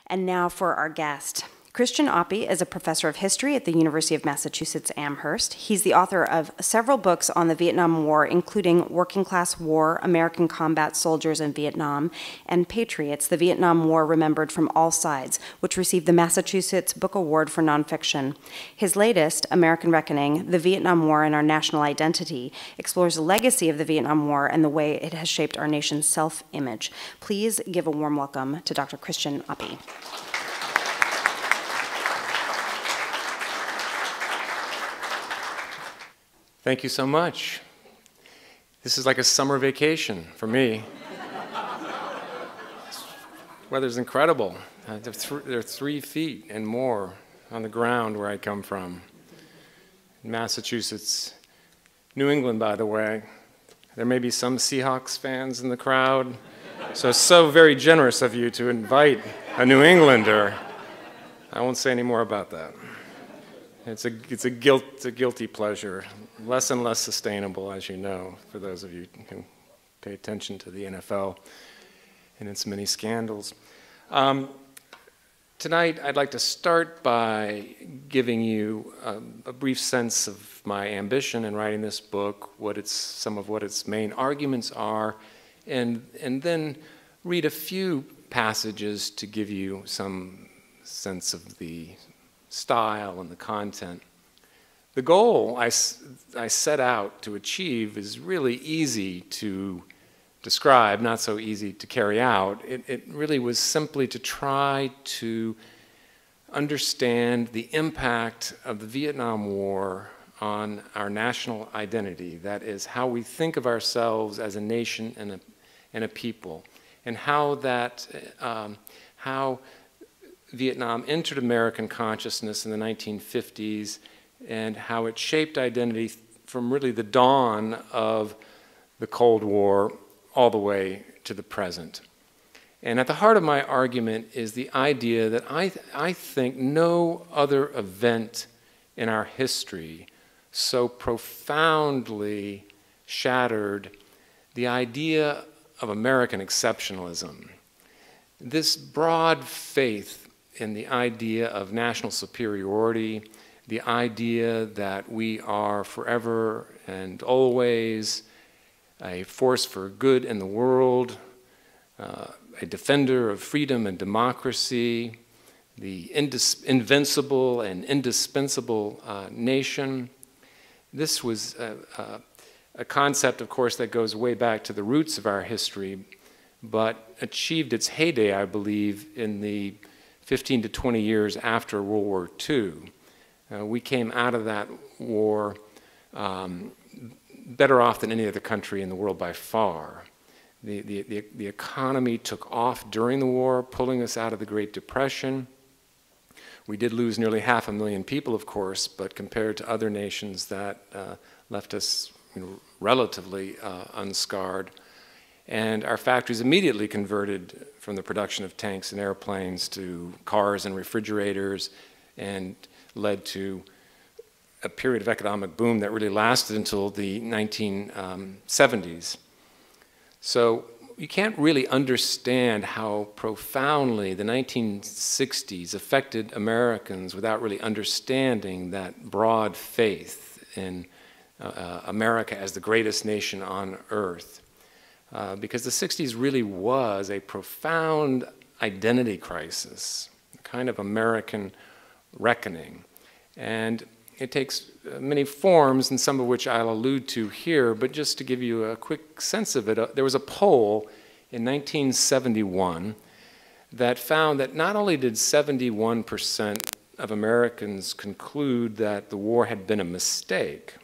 And now for our guest. Christian Appy is a professor of history at the University of Massachusetts Amherst. He's the author of several books on the Vietnam War, including Working Class War, American Combat Soldiers in Vietnam, and Patriots, the Vietnam War Remembered from All Sides, which received the Massachusetts Book Award for Nonfiction. His latest, American Reckoning, The Vietnam War and Our National Identity, explores the legacy of the Vietnam War and the way it has shaped our nation's self-image. Please give a warm welcome to Dr. Christian Appy. Thank you so much. This is like a summer vacation for me. Weather's incredible. There are 3 feet and more on the ground where I come from. Massachusetts, New England, by the way. There may be some Seahawks fans in the crowd. So very generous of you to invite a New Englander. I won't say any more about that. It's a guilty pleasure, less and less sustainable, as you know, for those of you who can pay attention to the NFL and its many scandals. Tonight, I'd like to start by giving you a brief sense of my ambition in writing this book, some of what its main arguments are, and then read a few passages to give you some sense of the style and the content. The goal I set out to achieve is really easy to describe, not so easy to carry out. It really was simply to try to understand the impact of the Vietnam War on our national identity, that is, how we think of ourselves as a nation and a people, and how Vietnam entered American consciousness in the 1950s and how it shaped identity from really the dawn of the Cold War all the way to the present. And at the heart of my argument is the idea that I think no other event in our history so profoundly shattered the idea of American exceptionalism. This broad faith in the idea of national superiority, the idea that we are forever and always a force for good in the world, a defender of freedom and democracy, the invincible and indispensable nation. This was a concept, of course, that goes way back to the roots of our history, but achieved its heyday, I believe, in the 15 to 20 years after World War II. We came out of that war better off than any other country in the world by far. The economy took off during the war, pulling us out of the Great Depression. We did lose nearly 500,000 people, of course, but compared to other nations, that left us relatively unscarred. And our factories immediately converted from the production of tanks and airplanes to cars and refrigerators, and led to a period of economic boom that really lasted until the 1970s. So you can't really understand how profoundly the 1960s affected Americans without really understanding that broad faith in America as the greatest nation on earth. Because the 60s really was a profound identity crisis, a kind of American reckoning. And it takes many forms, and some of which I'll allude to here, but just to give you a quick sense of it, there was a poll in 1971 that found that not only did 71% of Americans conclude that the war had been a mistake,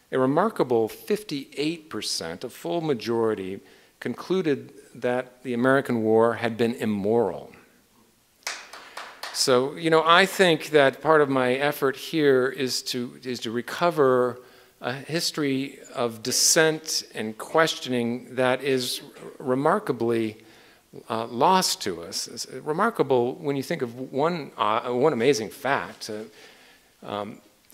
a remarkable 58%, a full majority, concluded that the American war had been immoral. So, I think that part of my effort here is to recover a history of dissent and questioning that is remarkably lost to us. It's remarkable when you think of one amazing fact.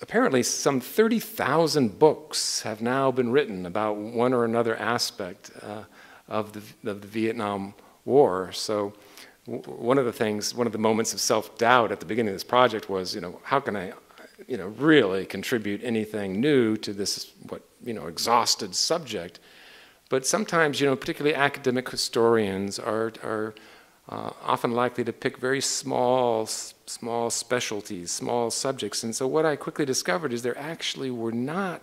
Apparently, some 30,000 books have now been written about one or another aspect of the Vietnam War. So one of the moments of self-doubt at the beginning of this project was, how can I, really contribute anything new to this, exhausted subject? But sometimes, particularly academic historians are often likely to pick very small specialties, small subjects. And so what I quickly discovered is there actually were not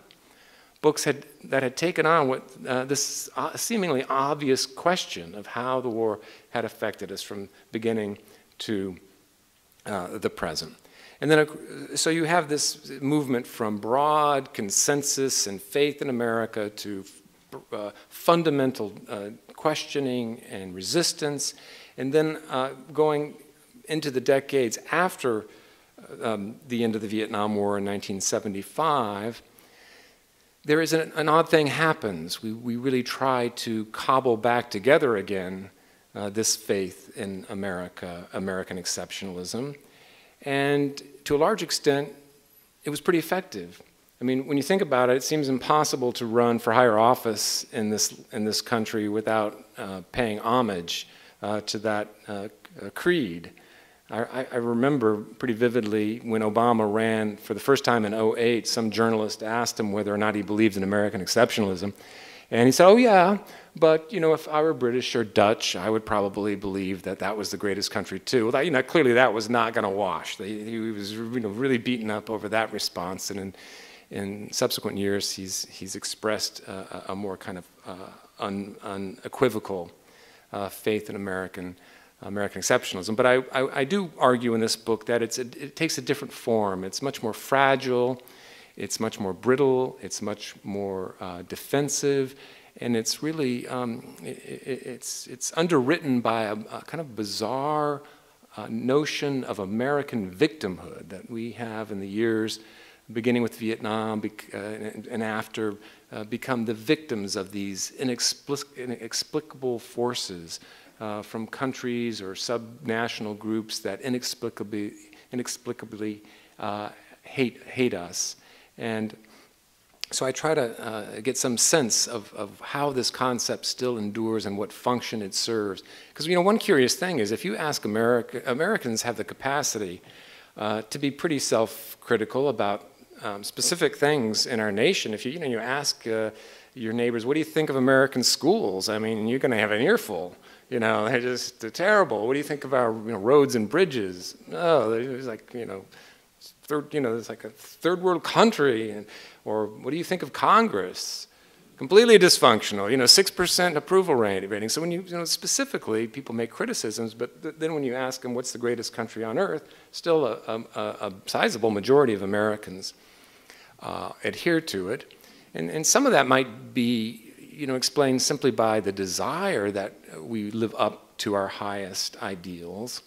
books that had taken on this seemingly obvious question of how the war had affected us from beginning to the present. And then, so you have this movement from broad consensus and faith in America to fundamental questioning and resistance. And then going into the decades after the end of the Vietnam War in 1975, there is an odd thing happens. We really try to cobble back together again this faith in America, American exceptionalism. And to a large extent, it was pretty effective. I mean, when you think about it, it seems impossible to run for higher office in this country without paying homage to that creed. I remember pretty vividly when Obama ran for the first time in 2008, some journalist asked him whether or not he believed in American exceptionalism. And he said, oh yeah, but if I were British or Dutch, I would probably believe that that was the greatest country too. Well, clearly that was not going to wash. He was really beaten up over that response. And in subsequent years, he's expressed a more kind of unequivocal faith in American exceptionalism. But I do argue in this book that it takes a different form. It's much more fragile, it's much more brittle, it's much more defensive, and it's really, it's underwritten by a kind of bizarre notion of American victimhood that we have in the years beginning with Vietnam and after, become the victims of these inexplicable forces from countries or subnational groups that inexplicably hate us. And so I try to get some sense of how this concept still endures and what function it serves. Because one curious thing is if you ask Americans have the capacity to be pretty self-critical about specific things in our nation. If you ask your neighbors, what do you think of American schools? I mean, you're going to have an earful. They're terrible. What do you think of our roads and bridges? Oh, there's like it's like a third world country. Or what do you think of Congress? Completely dysfunctional. 6% approval rating. So when specifically people make criticisms, but then when you ask them what's the greatest country on earth, still a sizable majority of Americans adhere to it, and some of that might be explained simply by the desire that we live up to our highest ideals.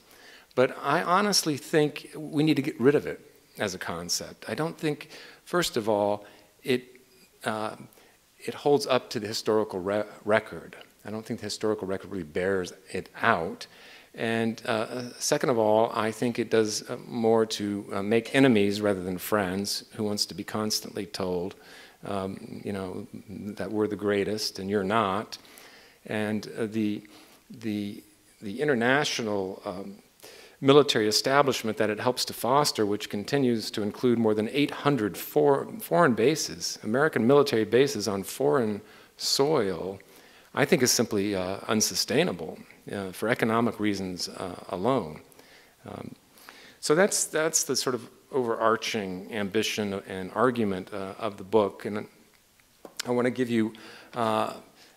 But I honestly think we need to get rid of it as a concept. I don't think, first of all, it holds up to the historical record. I don't think the historical record really bears it out. And second of all, I think it does more to make enemies rather than friends, who wants to be constantly told, that we're the greatest and you're not. And the international military establishment that it helps to foster, which continues to include more than 800 foreign bases, American military bases on foreign soil, I think is simply unsustainable for economic reasons alone. So that's the sort of overarching ambition and argument of the book. And I want to give you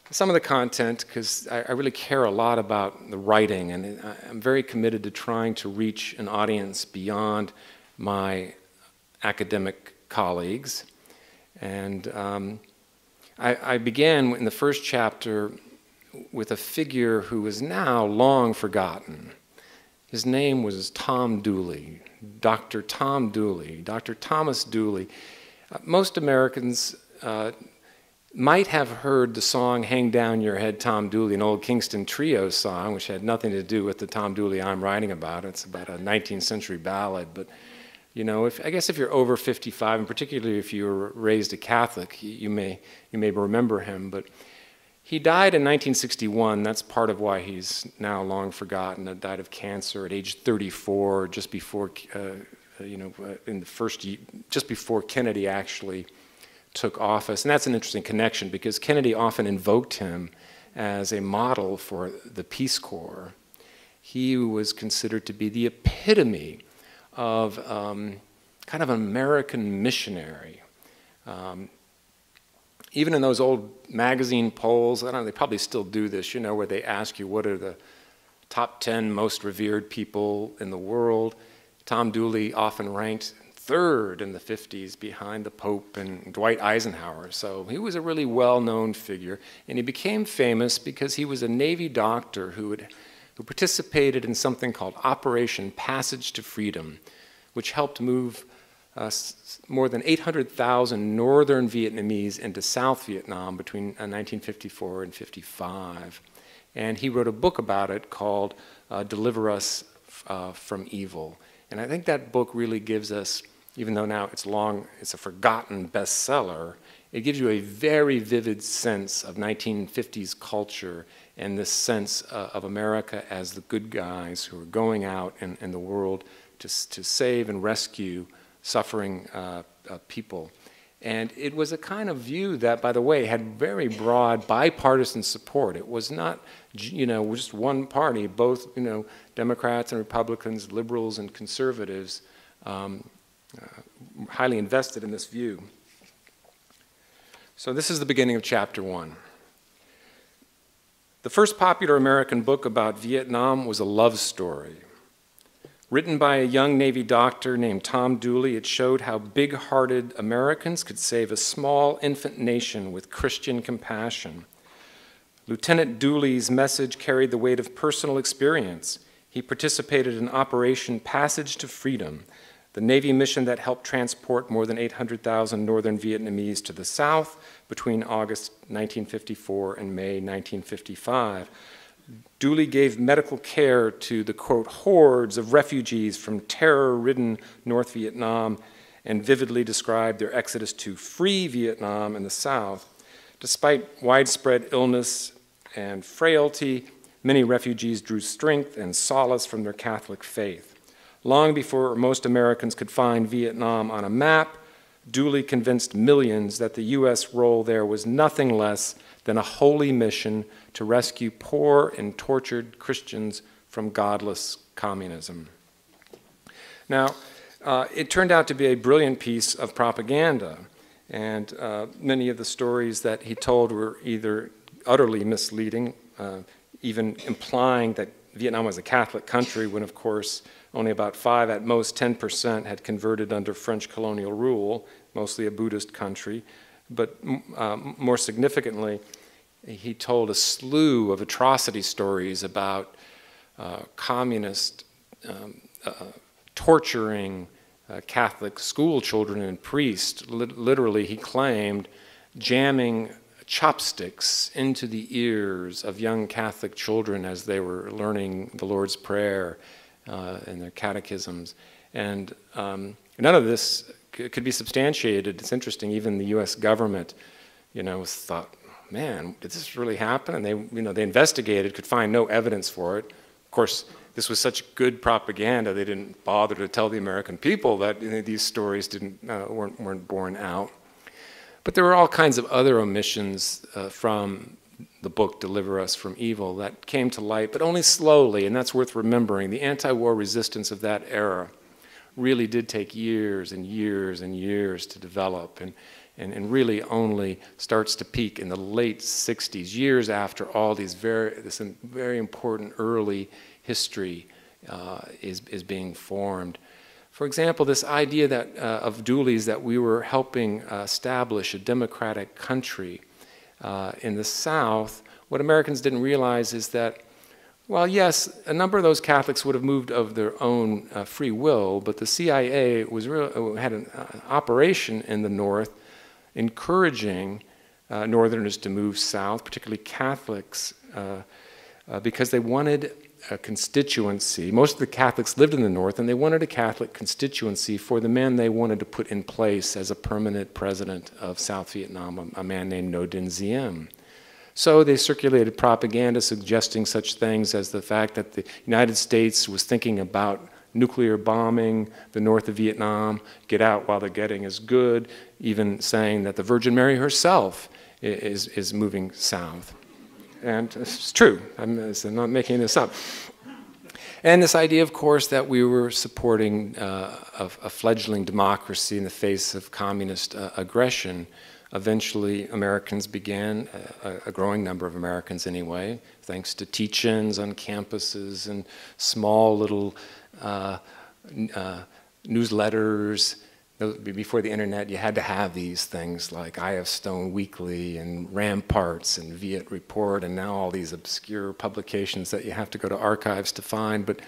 some of the content because I really care a lot about the writing, and I'm very committed to trying to reach an audience beyond my academic colleagues. And I began in the first chapter with a figure who is now long forgotten. His name was Tom Dooley, Dr. Tom Dooley, Dr. Thomas Dooley. Most Americans might have heard the song Hang Down Your Head, Tom Dooley, an old Kingston Trio song, which had nothing to do with the Tom Dooley I'm writing about. It's about a 19th century ballad. But, I guess if you're over 55, and particularly if you were raised a Catholic, you may remember him. But He died in 1961. That's part of why he's now long forgotten. He died of cancer at age 34, just before, in the first year, just before Kennedy actually took office. And that's an interesting connection because Kennedy often invoked him as a model for the Peace Corps. He was considered to be the epitome of kind of an American missionary. Even in those old magazine polls, I don't know, they probably still do this, where they ask you what are the top 10 most revered people in the world. Tom Dooley often ranked third in the 50s behind the Pope and Dwight Eisenhower. So he was a really well-known figure, and he became famous because he was a Navy doctor who participated in something called Operation Passage to Freedom, which helped move more than 800,000 northern Vietnamese into South Vietnam between 1954 and 55. And he wrote a book about it called Deliver Us from Evil. And I think that book really gives us, even though now it's a forgotten bestseller, it gives you a very vivid sense of 1950s culture and this sense of America as the good guys who are going out in the world to save and rescue suffering people. And it was a kind of view that, by the way, had very broad bipartisan support. It was not, just one party. Both, Democrats and Republicans, liberals and conservatives, highly invested in this view. So this is the beginning of chapter 1. The first popular American book about Vietnam was a love story. Written by a young Navy doctor named Tom Dooley, it showed how big-hearted Americans could save a small infant nation with Christian compassion. Lieutenant Dooley's message carried the weight of personal experience. He participated in Operation Passage to Freedom, the Navy mission that helped transport more than 800,000 northern Vietnamese to the South between August 1954 and May 1955. Dooley gave medical care to the, quote, hordes of refugees from terror-ridden North Vietnam and vividly described their exodus to free Vietnam in the South. Despite widespread illness and frailty, many refugees drew strength and solace from their Catholic faith. Long before most Americans could find Vietnam on a map, Dooley convinced millions that the U.S. role there was nothing less than a holy mission to rescue poor and tortured Christians from godless communism. Now, it turned out to be a brilliant piece of propaganda, and many of the stories that he told were either utterly misleading, even implying that Vietnam was a Catholic country when, of course, only about 5, at most 10% had converted under French colonial rule, mostly a Buddhist country. But more significantly, he told a slew of atrocity stories about communist torturing Catholic school children and priests. Literally, he claimed, jamming chopsticks into the ears of young Catholic children as they were learning the Lord's Prayer and their catechisms. And none of this could be substantiated. It's interesting, even the U.S. government, thought, man, did this really happen? And they investigated, could find no evidence for it. Of course, this was such good propaganda, they didn't bother to tell the American people that these stories weren't borne out. But there were all kinds of other omissions from the book Deliver Us from Evil that came to light, but only slowly, and that's worth remembering. The anti-war resistance of that era really did take years and years and years to develop, and really only starts to peak in the late 60s, years after all this very important early history is being formed. For example, this idea that of Dooley's that we were helping establish a democratic country in the South, what Americans didn't realize is that, well, yes, a number of those Catholics would have moved of their own free will, but the CIA had an operation in the North encouraging Northerners to move south, particularly Catholics, because they wanted a constituency. Most of the Catholics lived in the North, and they wanted a Catholic constituency for the man they wanted to put in place as a permanent president of South Vietnam, a man named Ngo Dinh Diem. So they circulated propaganda suggesting such things as the fact that the United States was thinking about nuclear bombing the north of Vietnam, get out while the getting is good, even saying that the Virgin Mary herself is moving south. And it's true, I'm not making this up. And this idea, of course, that we were supporting a fledgling democracy in the face of communist aggression. Eventually, Americans began, a growing number of Americans anyway, thanks to teach-ins on campuses and small little newsletters. Before the internet, you had to have these things like Eye of Stone Weekly and Ramparts and Viet Report, and now all these obscure publications that you have to go to archives to find. But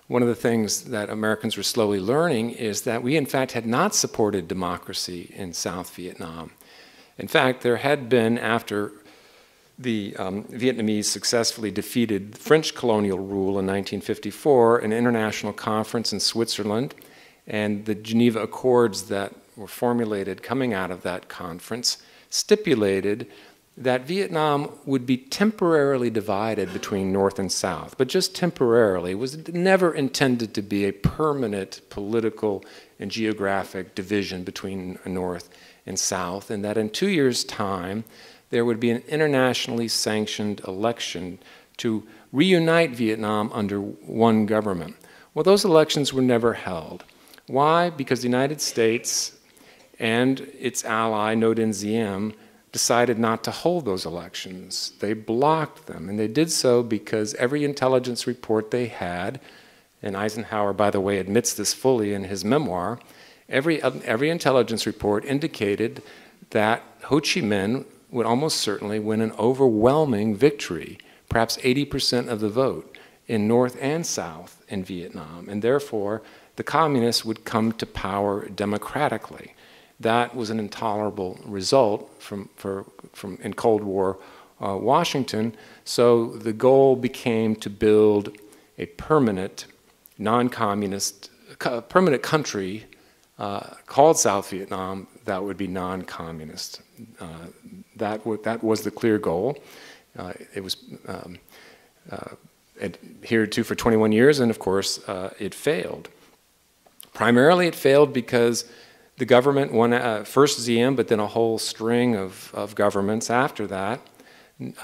one of the things that Americans were slowly learning is that we, in fact, had not supported democracy in South Vietnam. In fact, there had been, after the Vietnamese successfully defeated French colonial rule in 1954, an international conference in Switzerland, and the Geneva Accords that were formulated coming out of that conference stipulated that Vietnam would be temporarily divided between North and South, but just temporarily. It was never intended to be a permanent political and geographic division between North and South, and that in 2 years' time, there would be an internationally sanctioned election to reunite Vietnam under one government. Well, those elections were never held. Why? Because the United States and its ally, Ngo Dinh Diem, decided not to hold those elections. They blocked them, and they did so because every intelligence report they had, and Eisenhower, by the way, admits this fully in his memoir, every intelligence report indicated that Ho Chi Minh would almost certainly win an overwhelming victory, perhaps 80% of the vote, in North and South in Vietnam, and therefore the communists would come to power democratically. That was an intolerable result from in Cold War Washington. So the goal became to build a permanent, non-communist, permanent country called South Vietnam that would be non-communist. That was the clear goal. It was adhered to for 21 years, and of course, it failed. Primarily, it failed because the government, first Diem, but then a whole string of governments after that,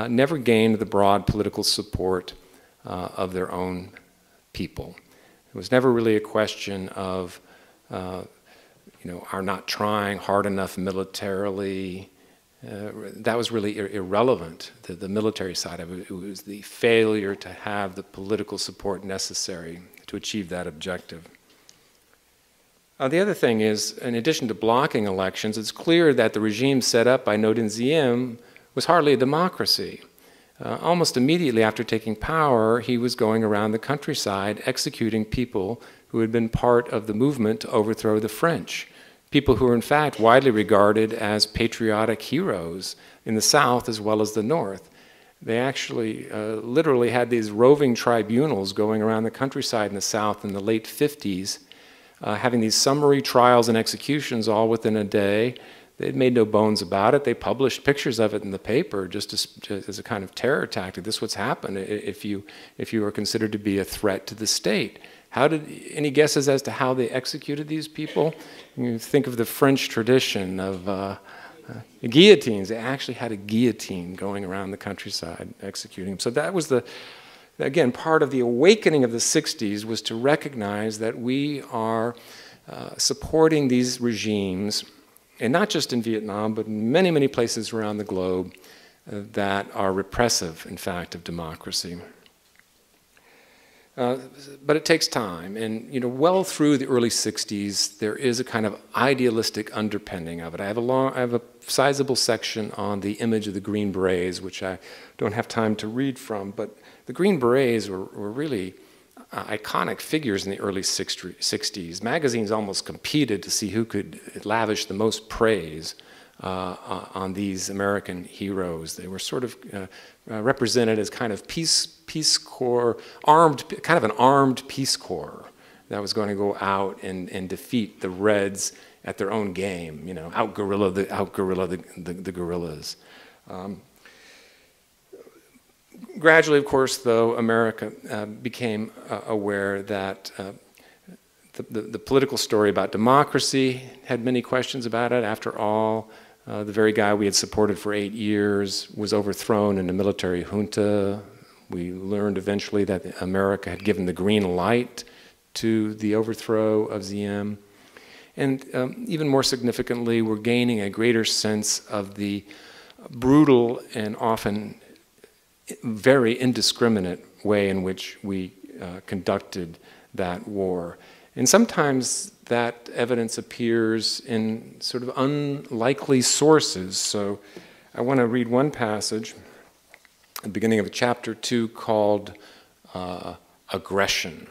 never gained the broad political support of their own people. It was never really a question of, our not trying hard enough militarily. That was really irrelevant, the military side of it. It was the failure to have the political support necessary to achieve that objective. The other thing is, in addition to blocking elections, it's clear that the regime set up by Ngo Dinh Diem was hardly a democracy. Almost immediately after taking power, he was going around the countryside executing people who had been part of the movement to overthrow the French. People who were in fact widely regarded as patriotic heroes in the South as well as the North. They actually literally had these roving tribunals going around the countryside in the South in the late 50s, having these summary trials and executions all within a day. They'd made no bones about it. They published pictures of it in the paper just as a kind of terror tactic. This is what's happened if you are considered to be a threat to the state. Any guesses as to how they executed these people? You think of the French tradition of guillotines. They actually had a guillotine going around the countryside executing them. So that was again, part of the awakening of the 60s was to recognize that we are supporting these regimes, and not just in Vietnam, but in many, many places around the globe that are repressive, in fact, of democracy. But it takes time, and well through the early 60s, there is a kind of idealistic underpinning of it. I have a sizable section on the image of the Green Berets, which I don't have time to read from, but the Green Berets were really iconic figures in the early 60s. Magazines almost competed to see who could lavish the most praise on these American heroes. They were sort of represented as kind of Peace Corps, kind of an armed Peace Corps that was going to go out and defeat the Reds at their own game, out-guerrilla the guerrillas. Gradually, of course, though, America became aware that the political story about democracy had many questions about it. After all, the very guy we had supported for 8 years was overthrown in a military junta. We learned eventually that America had given the green light to the overthrow of Diem. And even more significantly, we're gaining a greater sense of the brutal and often very indiscriminate way in which we conducted that war. And sometimes that evidence appears in sort of unlikely sources. So I want to read one passage at the beginning of chapter 2 called Aggression,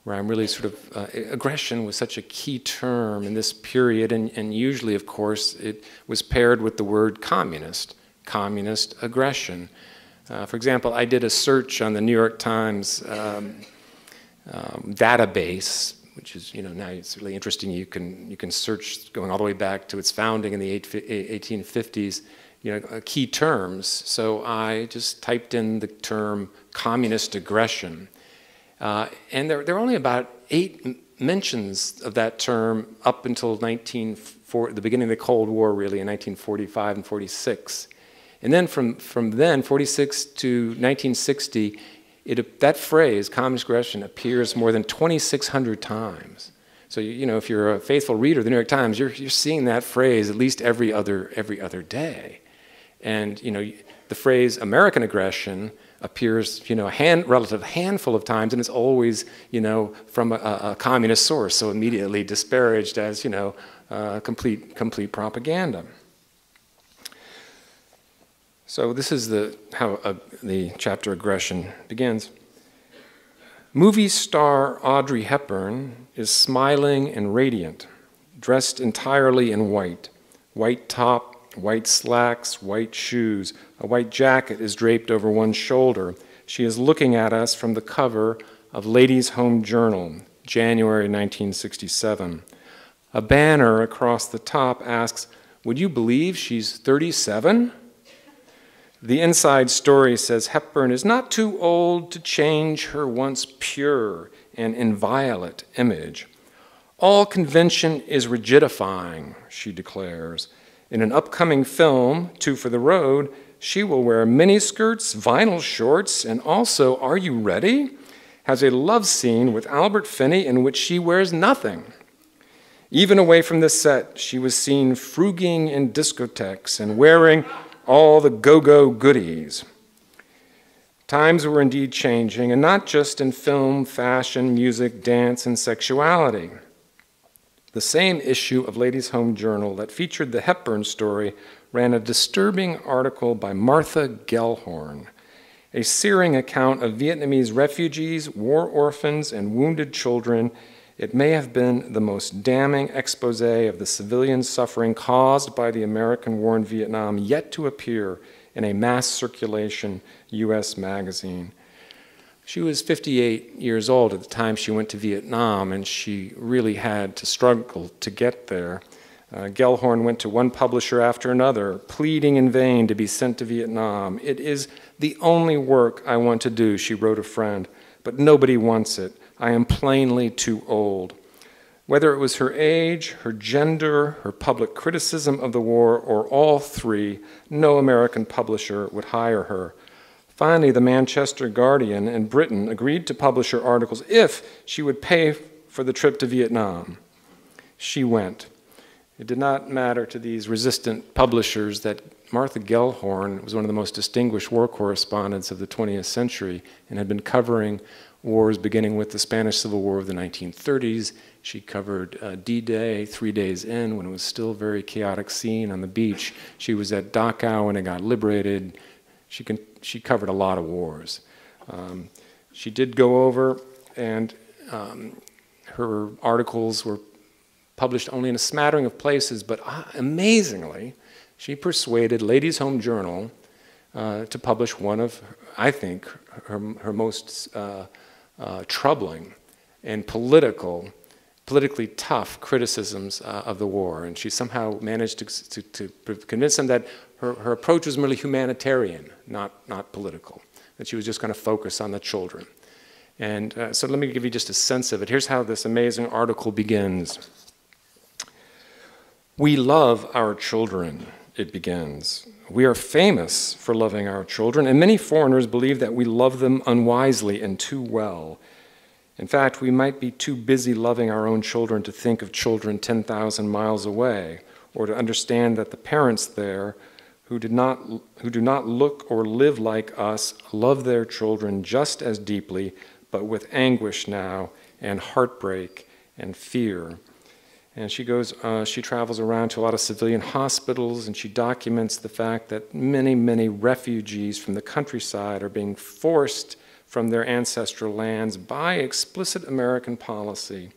where I'm really sort of, aggression was such a key term in this period, and usually, of course, it was paired with the word communist aggression. For example, I did a search on the New York Times database, which is, now it's really interesting. You can search going all the way back to its founding in the 1850s, key terms. So I just typed in the term communist aggression. And there are only about 8 mentions of that term up until the beginning of the Cold War, really, in 1945 and 46. And then from then, 46 to 1960, that phrase, communist aggression, appears more than 2,600 times. So, if you're a faithful reader of the New York Times, you're seeing that phrase at least every other day. And, the phrase American aggression appears, a relative handful of times, and it's always, from a communist source, so immediately disparaged as, complete propaganda. So this is how the chapter Aggression begins. Movie star Audrey Hepburn is smiling and radiant, dressed entirely in white. White top, white slacks, white shoes. A white jacket is draped over one shoulder. She is looking at us from the cover of Ladies' Home Journal, January 1967. A banner across the top asks, "Would you believe she's 37? The inside story says Hepburn is not too old to change her once pure and inviolate image. All convention is rigidifying, she declares. In an upcoming film, Two for the Road, she will wear miniskirts, vinyl shorts, and also, are you ready? Has a love scene with Albert Finney in which she wears nothing. Even away from the set, she was seen fruging in discotheques and wearing all the go-go goodies." Times were indeed changing, and not just in film, fashion, music, dance, and sexuality. The same issue of Ladies' Home Journal that featured the Hepburn story ran a disturbing article by Martha Gellhorn, a searing account of Vietnamese refugees, war orphans, and wounded children. It may have been the most damning expose of the civilian suffering caused by the American war in Vietnam yet to appear in a mass circulation U.S. magazine. She was 58 years old at the time she went to Vietnam, and she really had to struggle to get there. Gellhorn went to one publisher after another, pleading in vain to be sent to Vietnam. "It is the only work I want to do," she wrote a friend, "but nobody wants it. I am plainly too old." Whether it was her age, her gender, her public criticism of the war, or all three, no American publisher would hire her. Finally, the Manchester Guardian in Britain agreed to publish her articles if she would pay for the trip to Vietnam. She went. It did not matter to these resistant publishers that Martha Gellhorn was one of the most distinguished war correspondents of the 20th century and had been covering wars beginning with the Spanish Civil War of the 1930s. She covered D-Day 3 days in when it was still a very chaotic scene on the beach. She was at Dachau when it got liberated. She covered a lot of wars. She did go over, and her articles were published only in a smattering of places, but amazingly, she persuaded Ladies' Home Journal to publish one of, I think, her most troubling and politically tough criticisms of the war. And she somehow managed to convince them that her approach was merely humanitarian, not political, that she was just going to focus on the children. And so let me give you just a sense of it. Here's how this amazing article begins. "We love our children," it begins. "We are famous for loving our children, and many foreigners believe that we love them unwisely and too well. In fact, we might be too busy loving our own children to think of children 10,000 miles away, or to understand that the parents there who do not look or live like us love their children just as deeply, but with anguish now and heartbreak and fear." And she travels around to a lot of civilian hospitals, and she documents the fact that many, many refugees from the countryside are being forced from their ancestral lands by explicit American policy.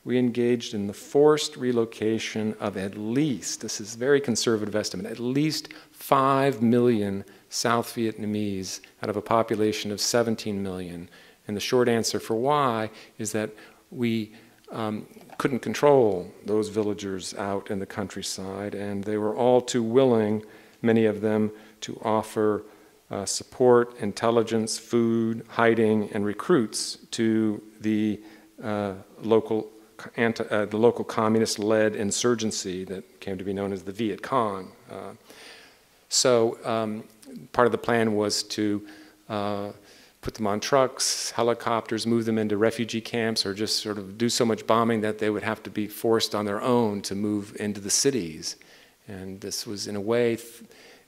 "We engaged in the forced relocation of at least," this is a very conservative estimate, "at least 5 million South Vietnamese out of a population of 17 million. And the short answer for why is that we couldn't control those villagers out in the countryside, and they were all too willing, many of them, to offer support, intelligence, food, hiding, and recruits to the local communist-led insurgency that came to be known as the Viet Cong. So part of the plan was to put them on trucks, helicopters, move them into refugee camps, or just sort of do so much bombing that they would have to be forced on their own to move into the cities. And this was, in a way,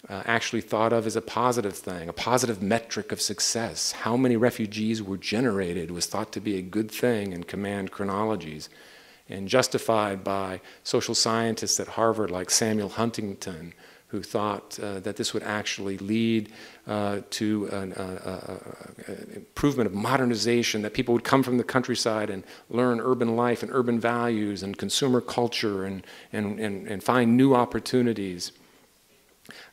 actually thought of as a positive thing, a positive metric of success. How many refugees were generated was thought to be a good thing in command chronologies, and justified by social scientists at Harvard like Samuel Huntington, who thought that this would actually lead to an improvement of modernization, that people would come from the countryside and learn urban life and urban values and consumer culture and find new opportunities.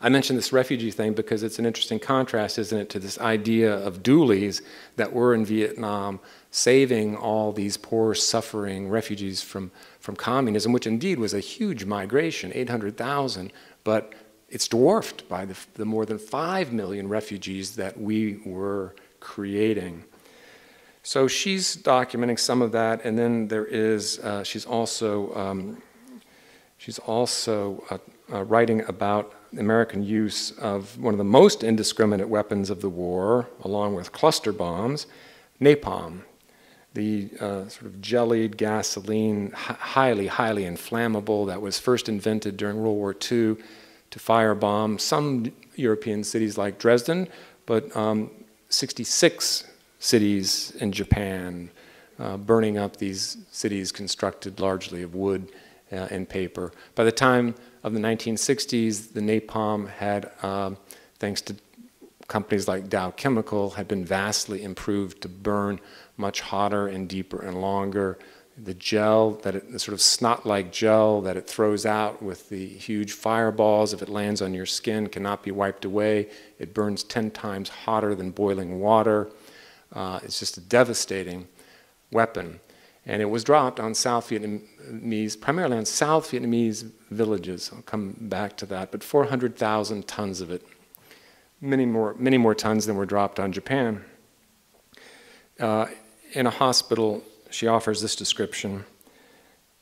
I mentioned this refugee thing because it's an interesting contrast, isn't it, to this idea of Dooley's that were in Vietnam saving all these poor, suffering refugees from communism, which indeed was a huge migration, 800,000, but it's dwarfed by the more than 5 million refugees that we were creating. So she's documenting some of that, and then there is, she's also writing about American use of one of the most indiscriminate weapons of the war, along with cluster bombs, napalm, the sort of jellied gasoline, highly, highly inflammable, that was first invented during World War II to firebomb some European cities like Dresden, but 66 cities in Japan, burning up these cities constructed largely of wood and paper. By the time of the 1960s, the napalm had, thanks to companies like Dow Chemical, had been vastly improved to burn much hotter and deeper and longer. The gel, the sort of snot-like gel that it throws out with the huge fireballs, if it lands on your skin, cannot be wiped away. It burns 10 times hotter than boiling water. It's just a devastating weapon. And it was dropped on South Vietnamese, primarily on South Vietnamese villages. I'll come back to that, but 400,000 tons of it. Many more tons than were dropped on Japan. In a hospital, she offers this description.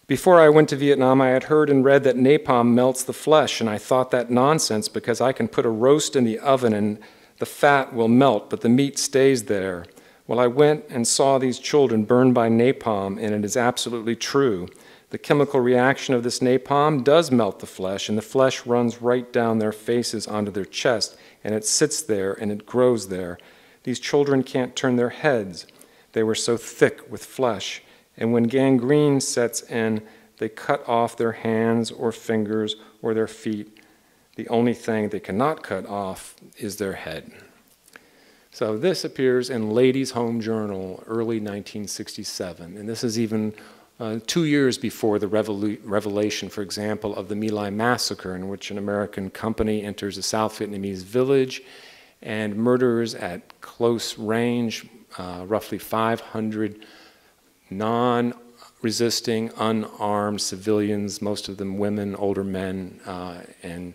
"Before I went to Vietnam, I had heard and read that napalm melts the flesh, and I thought that nonsense because I can put a roast in the oven and the fat will melt, but the meat stays there. Well, I went and saw these children burned by napalm, and it is absolutely true. The chemical reaction of this napalm does melt the flesh, and the flesh runs right down their faces onto their chest, and it sits there and it grows there. These children can't turn their heads. They were so thick with flesh, and when gangrene sets in, they cut off their hands or fingers or their feet. The only thing they cannot cut off is their head." So this appears in Ladies' Home Journal, early 1967, and this is even 2 years before the revelation, for example, of the My Lai massacre, in which an American company enters a South Vietnamese village and murders at close range roughly 500 non-resisting, unarmed civilians, most of them women, older men, and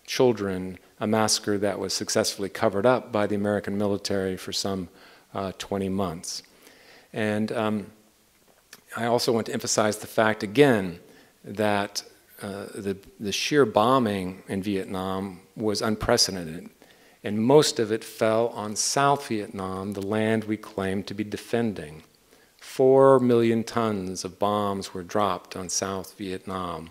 children, a massacre that was successfully covered up by the American military for some 20 months. And I also want to emphasize the fact again that the sheer bombing in Vietnam was unprecedented, and most of it fell on South Vietnam, the land we claimed to be defending. 4 million tons of bombs were dropped on South Vietnam,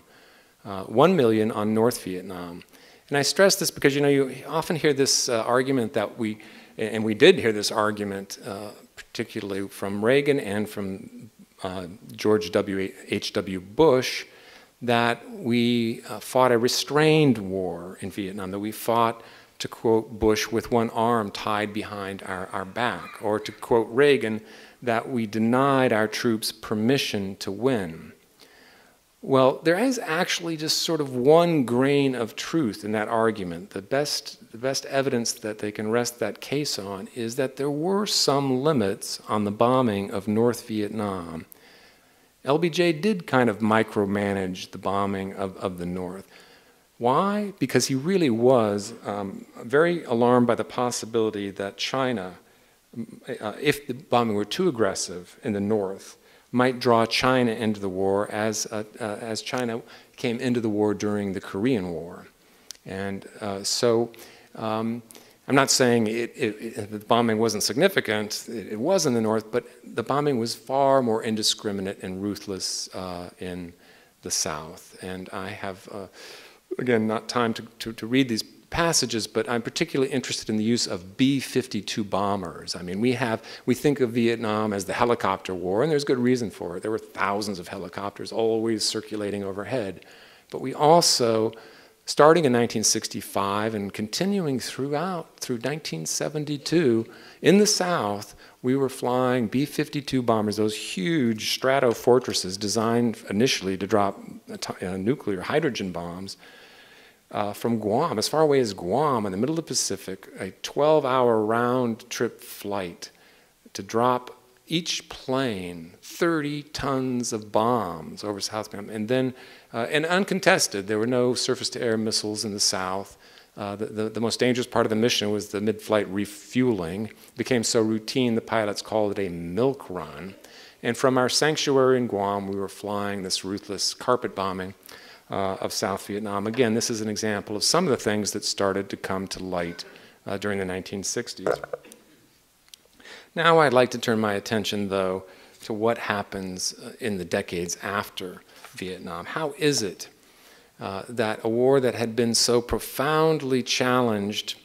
1 million on North Vietnam. And I stress this because, you know, you often hear this argument that we did hear this argument, particularly from Reagan and from George H.W. Bush, that we fought a restrained war in Vietnam, that we fought, to quote Bush, with one arm tied behind our back, or to quote Reagan, that we denied our troops permission to win. Well, there is actually just sort of one grain of truth in that argument. The best evidence that they can rest that case on is that there were some limits on the bombing of North Vietnam. LBJ did kind of micromanage the bombing of the North. Why? Because he really was very alarmed by the possibility that China, if the bombing were too aggressive in the North, might draw China into the war as China came into the war during the Korean War. And I'm not saying the bombing wasn't significant. It was in the North, but the bombing was far more indiscriminate and ruthless in the South. And I have, again, not time to read these passages, but I'm particularly interested in the use of B-52 bombers. I mean, we think of Vietnam as the helicopter war, and there's good reason for it. There were thousands of helicopters always circulating overhead. But we also, starting in 1965 and continuing through 1972, in the South, we were flying B-52 bombers, those huge strato fortresses designed initially to drop nuclear hydrogen bombs, from Guam, as far away as Guam in the middle of the Pacific, a 12-hour round-trip flight to drop each plane 30 tons of bombs over South Vietnam. And then, and uncontested, there were no surface-to-air missiles in the South. The most dangerous part of the mission was the mid-flight refueling. It became so routine, the pilots called it a milk run. And from our sanctuary in Guam, we were flying this ruthless carpet bombing of South Vietnam. Again, this is an example of some of the things that started to come to light during the 1960s. Now I'd like to turn my attention, though, to what happens in the decades after Vietnam. How is it that a war that had been so profoundly challenged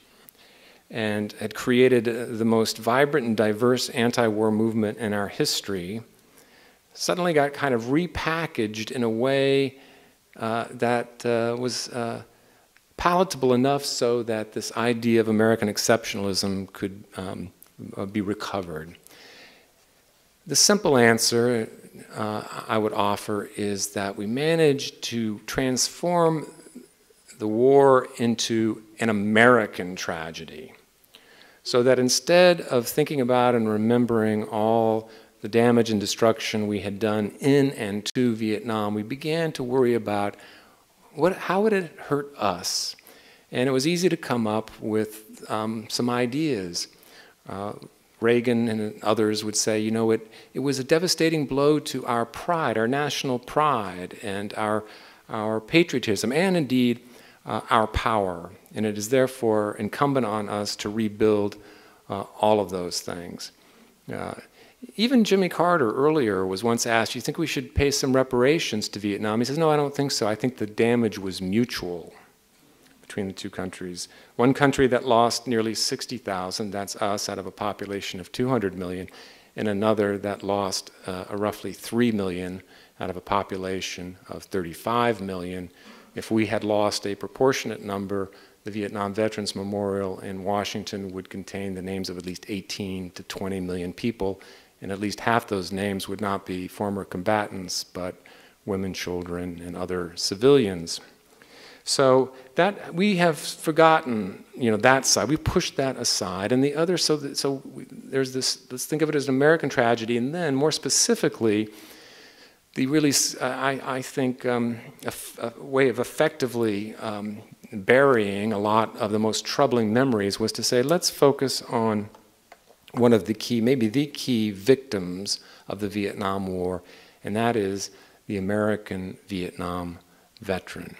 and had created the most vibrant and diverse anti-war movement in our history suddenly got kind of repackaged in a way that was palatable enough so that this idea of American exceptionalism could be recovered? The simple answer I would offer is that we managed to transform the war into an American tragedy, so that instead of thinking about and remembering all the damage and destruction we had done in and to Vietnam, we began to worry about how would it hurt us? And it was easy to come up with some ideas. Reagan and others would say, you know, it was a devastating blow to our pride, our national pride, and our patriotism, and indeed our power. And it is therefore incumbent on us to rebuild all of those things. Even Jimmy Carter earlier was once asked, you think we should pay some reparations to Vietnam? He says, no, I don't think so. I think the damage was mutual between the two countries. One country that lost nearly 60,000, that's us, out of a population of 200 million, and another that lost roughly 3 million out of a population of 35 million. If we had lost a proportionate number, the Vietnam Veterans Memorial in Washington would contain the names of at least 18 to 20 million people, and at least half those names would not be former combatants, but women, children, and other civilians. So that we have forgotten, you know, that side. We pushed that aside, and the other. There's this. Let's think of it as an American tragedy, and then more specifically, the really, I think, a way of effectively burying a lot of the most troubling memories was to say, let's focus on one of the key, maybe the key victims of the Vietnam War, and that is the American Vietnam veteran.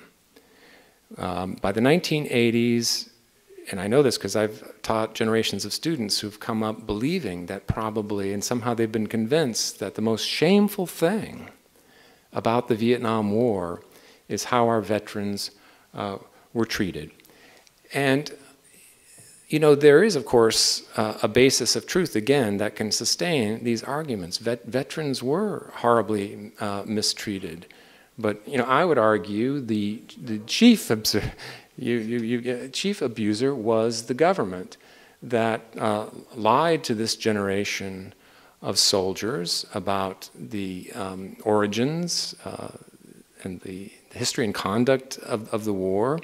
By the 1980s, and I know this because I've taught generations of students who've come up believing that probably, and somehow they've been convinced that the most shameful thing about the Vietnam War is how our veterans were treated. And, you know, there is, of course, a basis of truth, again, that can sustain these arguments. Veterans were horribly mistreated. But, you know, I would argue the chief abuser was the government that lied to this generation of soldiers about the origins and the history and conduct of the war,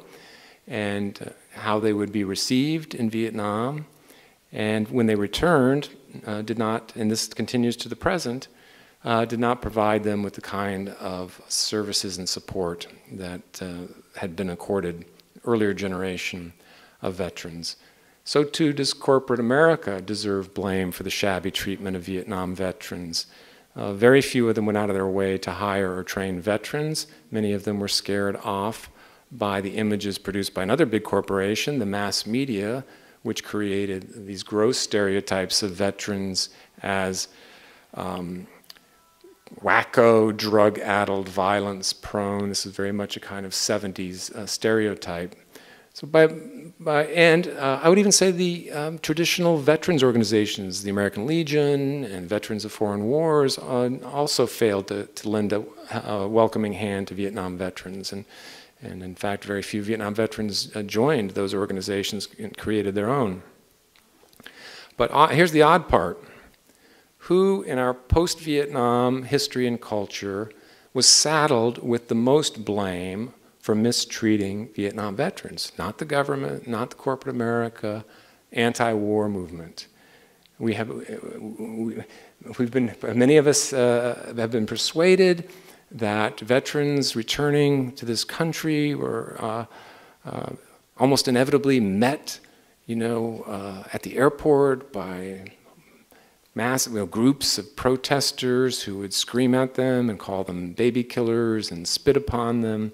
and how they would be received in Vietnam. And when they returned, did not, and this continues to the present, did not provide them with the kind of services and support that had been accorded earlier generation of veterans. So too does corporate America deserve blame for the shabby treatment of Vietnam veterans. Very few of them went out of their way to hire or train veterans. Many of them were scared off by the images produced by another big corporation, the mass media, which created these gross stereotypes of veterans as wacko, drug-addled, violence-prone. This is very much a kind of 70s stereotype. So I would even say the traditional veterans organizations, the American Legion and Veterans of Foreign Wars, also failed to lend a welcoming hand to Vietnam veterans. And in fact, very few Vietnam veterans joined those organizations and created their own. But here's the odd part. Who in our post-Vietnam history and culture was saddled with the most blame for mistreating Vietnam veterans? Not the government, not the corporate America, anti-war movement. Many of us have been persuaded that veterans returning to this country were almost inevitably met, you know, at the airport by massive groups of protesters who would scream at them and call them baby killers and spit upon them.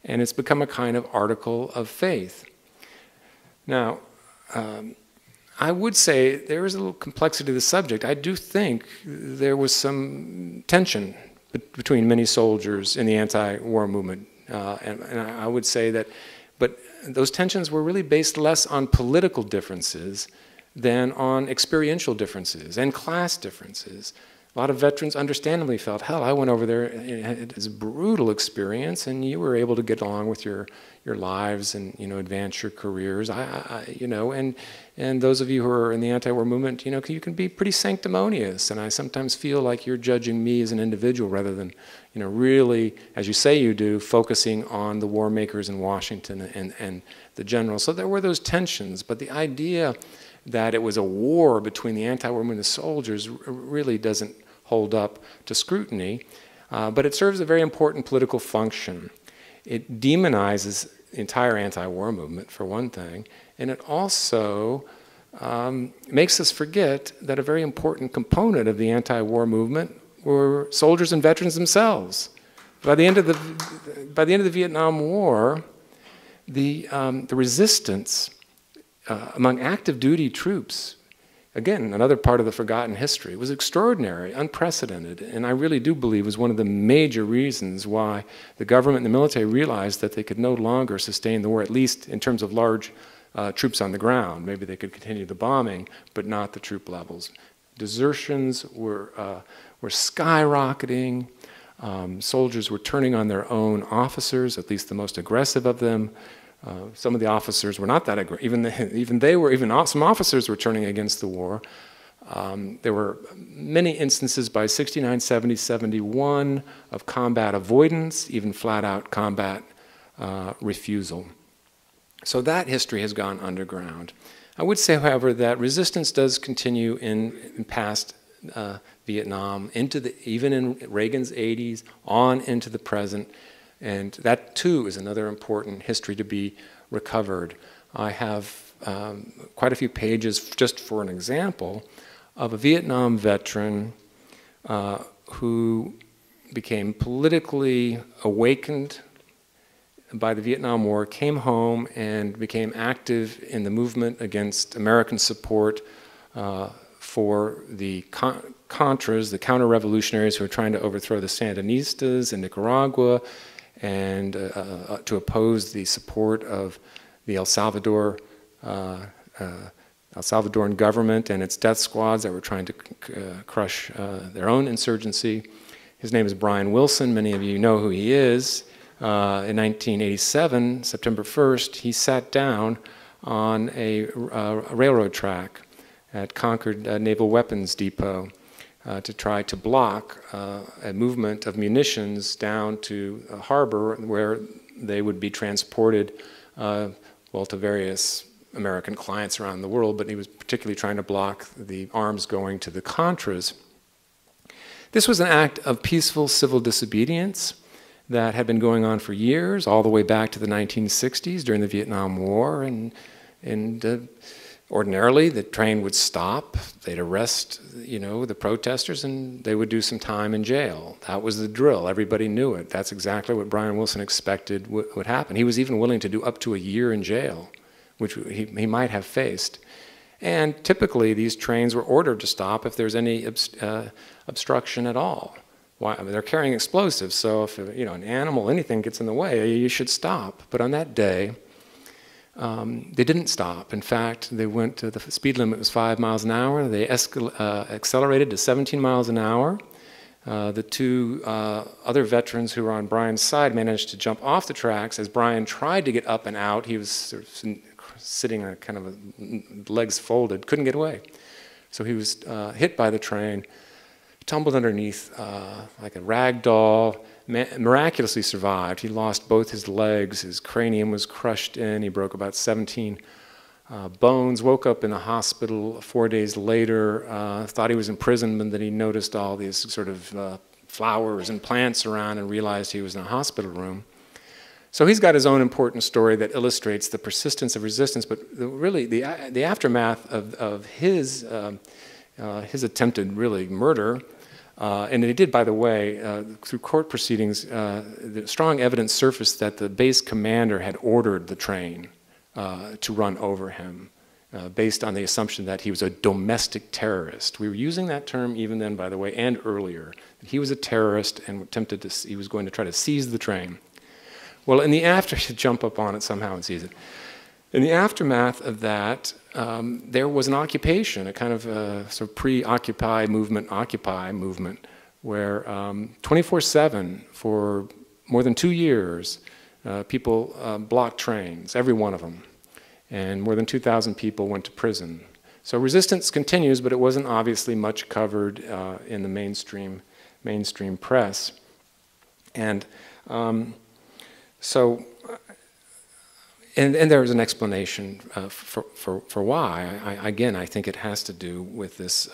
And it's become a kind of article of faith. Now, I would say there is a little complexity to the subject. I do think there was some tension between many soldiers in the anti-war movement. And I would say that, but those tensions were really based less on political differences than on experiential differences and class differences. A lot of veterans understandably felt, hell, I went over there and had this brutal experience, and you were able to get along with your lives and, you know, advance your careers. You know, and those of you who are in the anti-war movement, you know, you can be pretty sanctimonious, and I sometimes feel like you're judging me as an individual rather than, you know, really, as you say you do, focusing on the war makers in Washington and the generals. So there were those tensions, but the idea that it was a war between the anti-war movement and the soldiers really doesn't hold up to scrutiny, but it serves a very important political function. It demonizes the entire anti-war movement, for one thing, and it also makes us forget that a very important component of the anti-war movement were soldiers and veterans themselves. By the end of the Vietnam War, the resistance among active duty troops, again, another part of the forgotten history, was extraordinary, unprecedented, and I really do believe was one of the major reasons why the government and the military realized that they could no longer sustain the war, at least in terms of large troops on the ground. Maybe they could continue the bombing, but not the troop levels. Desertions were skyrocketing. Soldiers were turning on their own officers, at least the most aggressive of them. Some of the officers were not that aggressive. Some officers were turning against the war. There were many instances by 69, 70, 71 of combat avoidance, even flat-out combat refusal. So that history has gone underground. I would say, however, that resistance does continue in past Vietnam, even in Reagan's 80s, on into the present. And that, too, is another important history to be recovered. I have quite a few pages, just for an example, of a Vietnam veteran who became politically awakened by the Vietnam War, came home and became active in the movement against American support for the Contras, the counter-revolutionaries who were trying to overthrow the Sandinistas in Nicaragua, and to oppose the support of the El Salvadoran government and its death squads that were trying to crush their own insurgency. His name is Brian Wilson. Many of you know who he is. In 1987, September 1st, he sat down on a railroad track at Concord Naval Weapons Depot to try to block a movement of munitions down to a harbor where they would be transported, well, to various American clients around the world, but he was particularly trying to block the arms going to the Contras. This was an act of peaceful civil disobedience that had been going on for years, all the way back to the 1960s during the Vietnam War, and ordinarily the train would stop, they'd arrest, the protesters, and they would do some time in jail. That was the drill. Everybody knew it. That's exactly what Brian Wilson expected would happen. He was even willing to do up to a year in jail, which he might have faced. And typically these trains were ordered to stop if there's any obstruction at all. Why? I mean, they're carrying explosives, so if an animal, anything gets in the way, you should stop. But on that day, they didn't stop. In fact, they went to the speed limit was 5 miles an hour. They accelerated to 17 miles an hour. The two other veterans who were on Brian's side managed to jump off the tracks. As Brian tried to get up and out, he was sort of sitting on kind of legs folded, couldn't get away. So he was hit by the train, tumbled underneath like a rag doll, miraculously survived. He lost both his legs, his cranium was crushed in, he broke about 17 bones, woke up in the hospital 4 days later, thought he was in prison, but then he noticed all these sort of flowers and plants around and realized he was in a hospital room. So he's got his own important story that illustrates the persistence of resistance, but really the aftermath of his attempted really murder. And he did, by the way, through court proceedings, the strong evidence surfaced that the base commander had ordered the train to run over him, based on the assumption that he was a domestic terrorist. We were using that term even then, by the way, and earlier. He was a terrorist and he was going to try to seize the train. Well, in the jump up on it somehow and seize it. In the aftermath of that, there was an occupation, a kind of sort of pre-Occupy movement, Occupy movement, where 24/7 for more than 2 years, people blocked trains, every one of them, and more than 2,000 people went to prison. So resistance continues, but it wasn't obviously much covered in the mainstream press, and so. And there's an explanation for why. Again, I think it has to do with this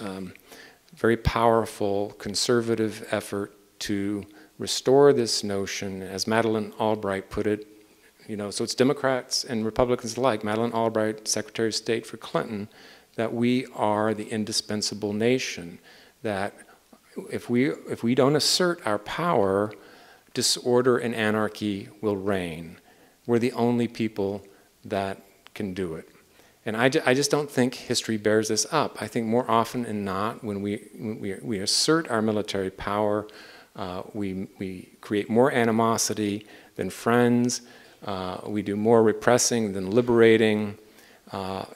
very powerful conservative effort to restore this notion, as Madeleine Albright put it, so it's Democrats and Republicans alike, Madeleine Albright, Secretary of State for Clinton, that we are the indispensable nation, that if we don't assert our power, disorder and anarchy will reign. We're the only people that can do it. And I just don't think history bears this up. I think more often than not, when we assert our military power, we create more animosity than friends, we do more repressing than liberating,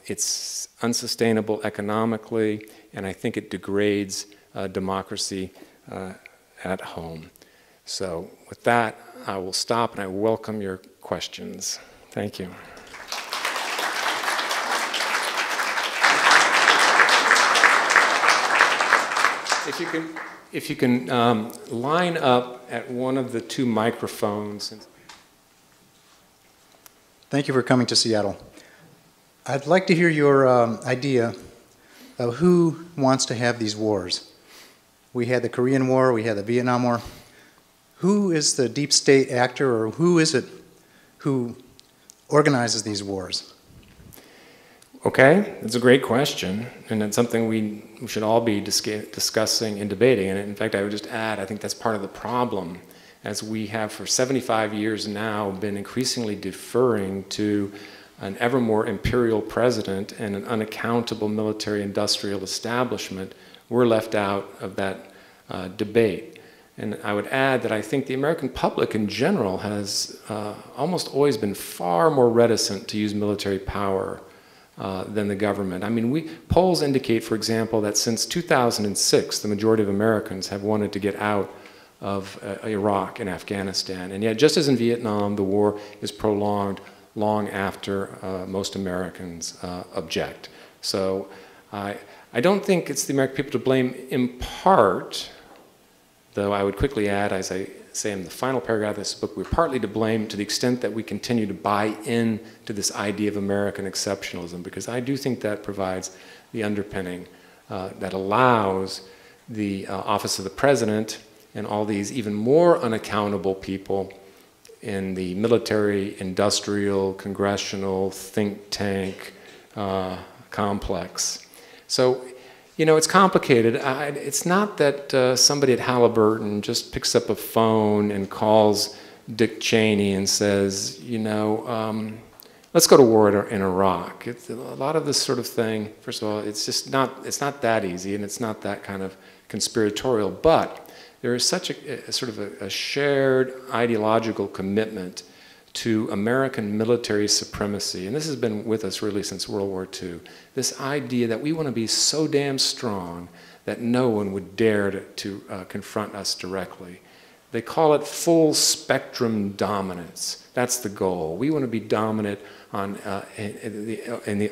it's unsustainable economically, and I think it degrades democracy at home. So with that, I will stop and I welcome your questions. Thank you. If you can line up at one of the two microphones. Thank you for coming to Seattle. I'd like to hear your idea of who wants to have these wars. We had the Korean War, we had the Vietnam War. who is the deep state actor, or who is it who organizes these wars? Okay, that's a great question, and it's something we should all be discussing and debating. And in fact, I would just add, I think that's part of the problem, as we have for 75 years now been increasingly deferring to an ever more imperial president and an unaccountable military-industrial establishment. We're left out of that debate. And I would add that I think the American public in general has almost always been far more reticent to use military power than the government. I mean, polls indicate, for example, that since 2006, the majority of Americans have wanted to get out of Iraq and Afghanistan. And yet, just as in Vietnam, the war is prolonged long after most Americans object. So I don't think it's the American people to blame in part, though I would quickly add, as I say in the final paragraph of this book, we're partly to blame to the extent that we continue to buy in to this idea of American exceptionalism, because I do think that provides the underpinning that allows the office of the president and all these even more unaccountable people in the military, industrial, congressional, think tank complex. So, you know, it's complicated. It's not that somebody at Halliburton just picks up a phone and calls Dick Cheney and says, you know, let's go to war in Iraq. A lot of this sort of thing, first of all, it's not that easy, and it's not that kind of conspiratorial, but there is such a sort of a shared ideological commitment to American military supremacy, and this has been with us really since World War II, this idea that we want to be so damn strong that no one would dare to confront us directly. They call it full spectrum dominance. That's the goal. We want to be dominant on,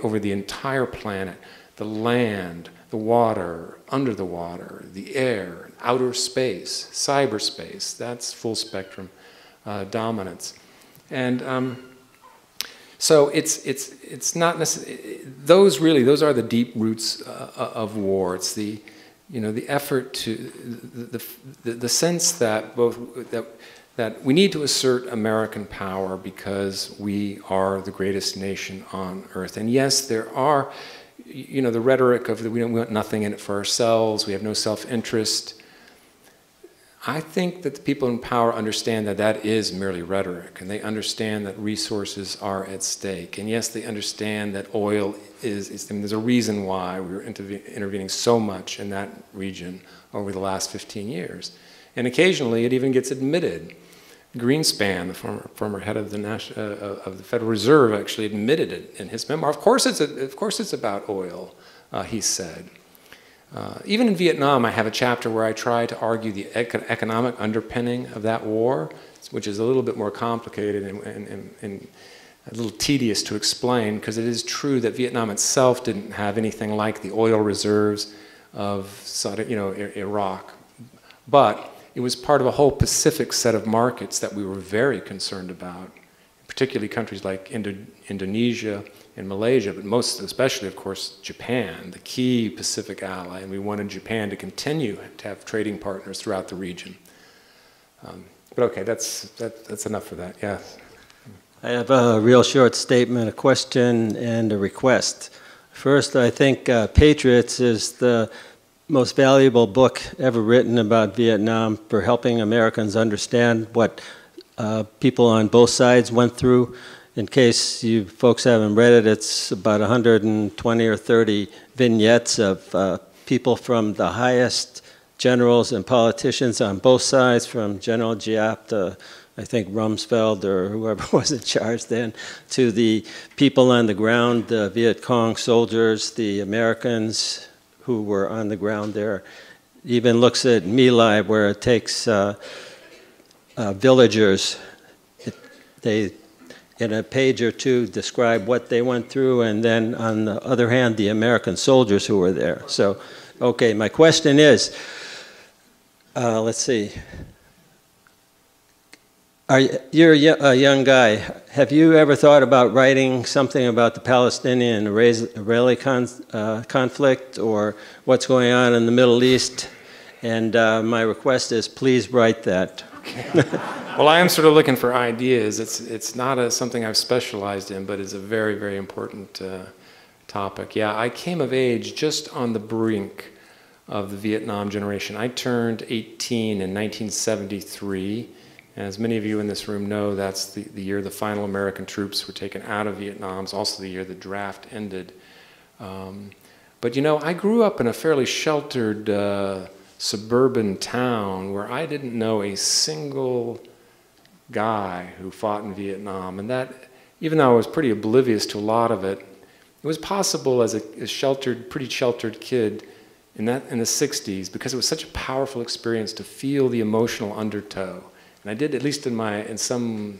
over the entire planet, the land, the water, under the water, the air, outer space, cyberspace. That's full spectrum dominance. And so it's not necessarily, those are the deep roots of war. It's the, you know, the effort to, the sense that that we need to assert American power because we are the greatest nation on earth. And yes, there are, you know, the rhetoric of we want nothing in it for ourselves, we have no self-interest. I think that the people in power understand that that is merely rhetoric, and they understand that resources are at stake. And yes, they understand that oil is I mean, there's a reason why we were intervening so much in that region over the last 15 years. And occasionally it even gets admitted. Greenspan, the former head of the Federal Reserve, actually admitted it in his memoir. Of course it's about oil, he said. Even in Vietnam, I have a chapter where I try to argue the economic underpinning of that war, which is a little bit more complicated and a little tedious to explain, because it is true that Vietnam itself didn't have anything like the oil reserves of Iraq, but it was part of a whole Pacific set of markets that we were very concerned about, particularly countries like Indonesia and Malaysia, but most especially, of course, Japan, the key Pacific ally, and we wanted Japan to continue to have trading partners throughout the region. But okay, that's enough for that, yeah. I have a real short statement, a question, and a request. First, I think Patriots is the most valuable book ever written about Vietnam for helping Americans understand what people on both sides went through. In case you folks haven't read it, it's about 120 or 30 vignettes of people from the highest generals and politicians on both sides, from General Giap to, I think, Rumsfeld or whoever was in charge then, to the people on the ground, the Viet Cong soldiers, the Americans who were on the ground there. It even looks at My Lai, where it takes villagers. They, in a page or two, describe what they went through, and then on the other hand, the American soldiers who were there. So, okay, my question is, let's see. You're a young guy. Have you ever thought about writing something about the Palestinian-Israeli conflict, or what's going on in the Middle East? And my request is, please write that. Well, I am sort of looking for ideas. It's not something I've specialized in, but it's a very, very important topic. Yeah, I came of age just on the brink of the Vietnam generation. I turned 18 in 1973. As many of you in this room know, that's the year the final American troops were taken out of Vietnam. It's also the year the draft ended. But you know, I grew up in a fairly sheltered suburban town where I didn't know a single guy who fought in Vietnam. And that, even though I was pretty oblivious to a lot of it, it was possible as a sheltered, pretty sheltered kid in the 60s, because it was such a powerful experience to feel the emotional undertow. And I did, at least in some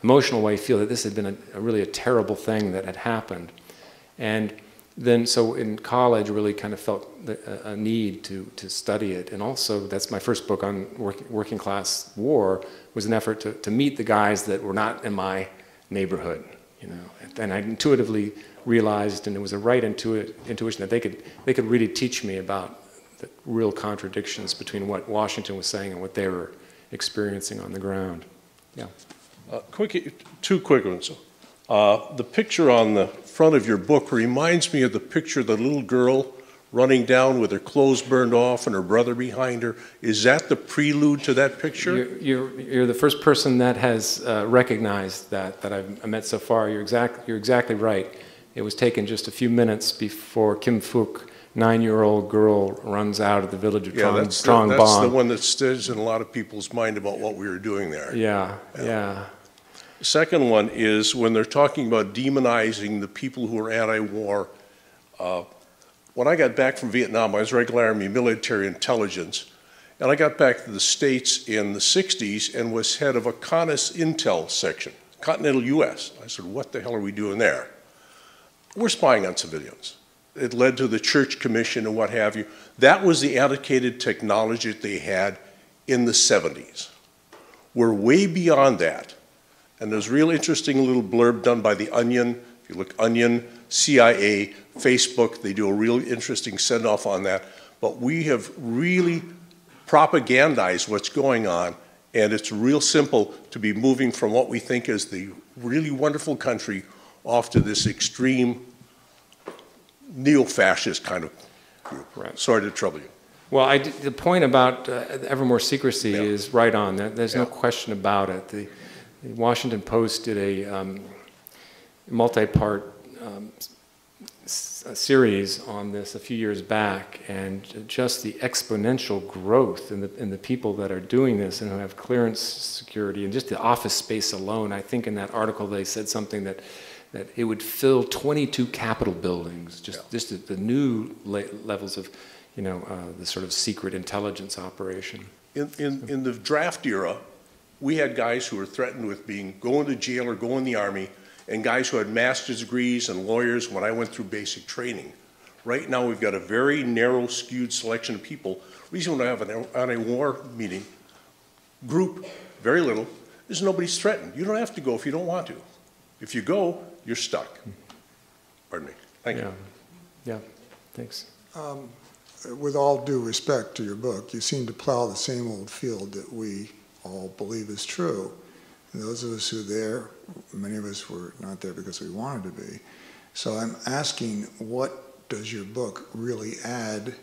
emotional way, feel that this had been really a terrible thing that had happened. And then, so in college, really kind of felt a need to study it. And also, that's my first book on working class war, was an effort to meet the guys that were not in my neighborhood, you know. And I intuitively realized, and it was a right intuition, that they could really teach me about the real contradictions between what Washington was saying and what they were experiencing on the ground. Yeah. Two quick ones. The picture on the front of your book reminds me of the picture of the little girl running down with her clothes burned off and her brother behind her. Is that the prelude to that picture? You're the first person that has recognized that I've met so far. You're exactly right. It was taken just a few minutes before Kim Phuc, 9-year-old girl, runs out of the village of Trong Bong. That's the one that stays in a lot of people's mind about what we were doing there. Yeah. Second one is when they're talking about demonizing the people who are anti-war. When I got back from Vietnam, I was regular Army military intelligence, and I got back to the States in the 60s and was head of a CONUS Intel section, continental US. I said, what the hell are we doing there? We're spying on civilians. It led to the Church Commission and what have you. That was the antiquated technology that they had in the 70s. We're way beyond that. And there's a real interesting little blurb done by The Onion. If you look, Onion, CIA, Facebook, they do a real interesting send-off on that. But we have really propagandized what's going on, and it's real simple to be moving from what we think is the really wonderful country off to this extreme neo-fascist kind of group. Right. Sorry to trouble you. Well, the point about ever more secrecy is right on. There's no question about it. The Washington Post did a multi-part series on this a few years back, and just the exponential growth in the people that are doing this and who have clearance security, and just the office space alone. I think in that article they said something that it would fill 22 Capitol buildings, just the new levels of, you know, the sort of secret intelligence operation. In the draft era, we had guys who were threatened with going to jail or going in the Army, and guys who had master's degrees and lawyers when I went through basic training. Right now, we've got a very narrow, skewed selection of people. The reason when I have an anti-war meeting, group, very little, is nobody's threatened. You don't have to go if you don't want to. If you go, you're stuck. Pardon me. Thank you. Yeah, thanks. With all due respect to your book, you seem to plow the same old field that we all believe is true. And those of us who are there, many of us were not there because we wanted to be. So I'm asking, what does your book really add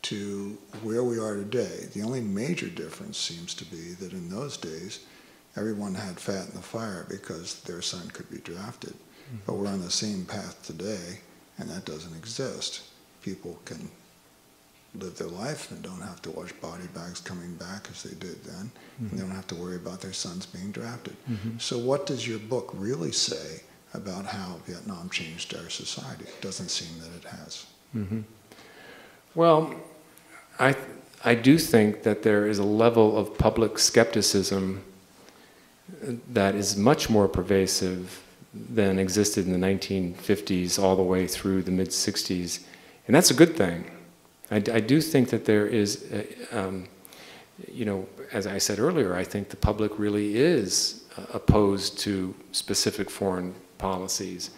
to where we are today? The only major difference seems to be that in those days, everyone had fat in the fire because their son could be drafted. Mm-hmm. But we're on the same path today, and that doesn't exist. People can live their life and don't have to watch body bags coming back as they did then. Mm-hmm. And they don't have to worry about their sons being drafted. Mm-hmm. So what does your book really say about how Vietnam changed our society? It doesn't seem that it has. Mm-hmm. Well, I do think that there is a level of public skepticism that is much more pervasive than existed in the 1950s all the way through the mid-60s. And that's a good thing. I do think that there is, you know, as I said earlier, I think the public really is opposed to specific foreign policies.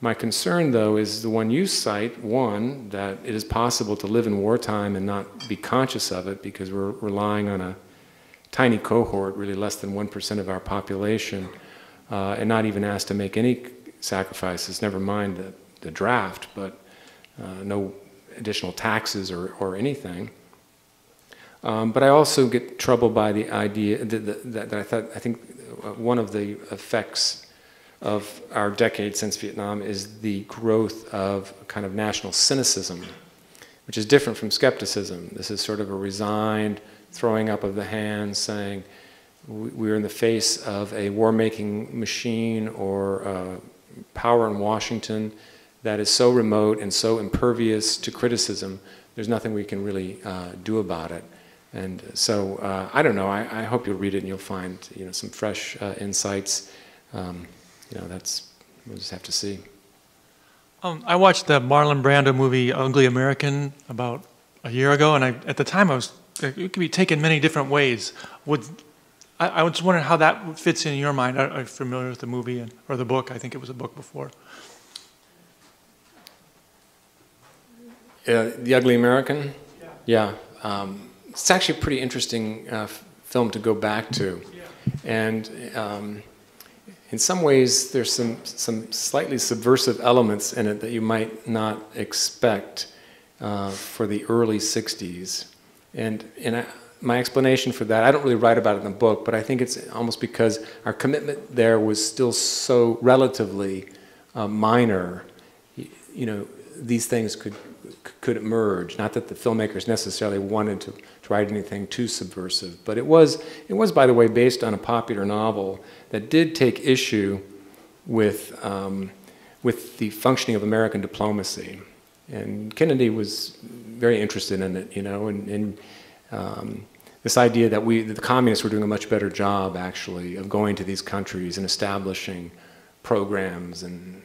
My concern, though, is the one you cite, one, that it is possible to live in wartime and not be conscious of it because we're relying on a tiny cohort, really less than 1% of our population, and not even asked to make any sacrifices, never mind the draft, but no additional taxes or anything. But I also get troubled by the idea that I think one of the effects of our decade since Vietnam is the growth of kind of national cynicism, which is different from skepticism. This is sort of a resigned throwing up of the hands, saying we're in the face of a war-making machine or power in Washington that is so remote and so impervious to criticism, there's nothing we can really do about it. And so, I don't know, I hope you'll read it and you'll find, some fresh insights. We'll just have to see. I watched the Marlon Brando movie Ugly American about a year ago, and at the time it could be taken many different ways. I was wondering how that fits in your mind. Are you familiar with the movie or the book? I think it was a book before. The Ugly American? Yeah. It's actually a pretty interesting film to go back to. And in some ways, there's some slightly subversive elements in it that you might not expect for the early 60s. And my explanation for that, I don't really write about it in the book, but I think it's almost because our commitment there was still so relatively minor. These things could emerge. Not that the filmmakers necessarily wanted to write anything too subversive, but it was, by the way, based on a popular novel that did take issue with the functioning of American diplomacy. And Kennedy was very interested in it, and this idea that the communists were doing a much better job, actually, of going to these countries and establishing programs and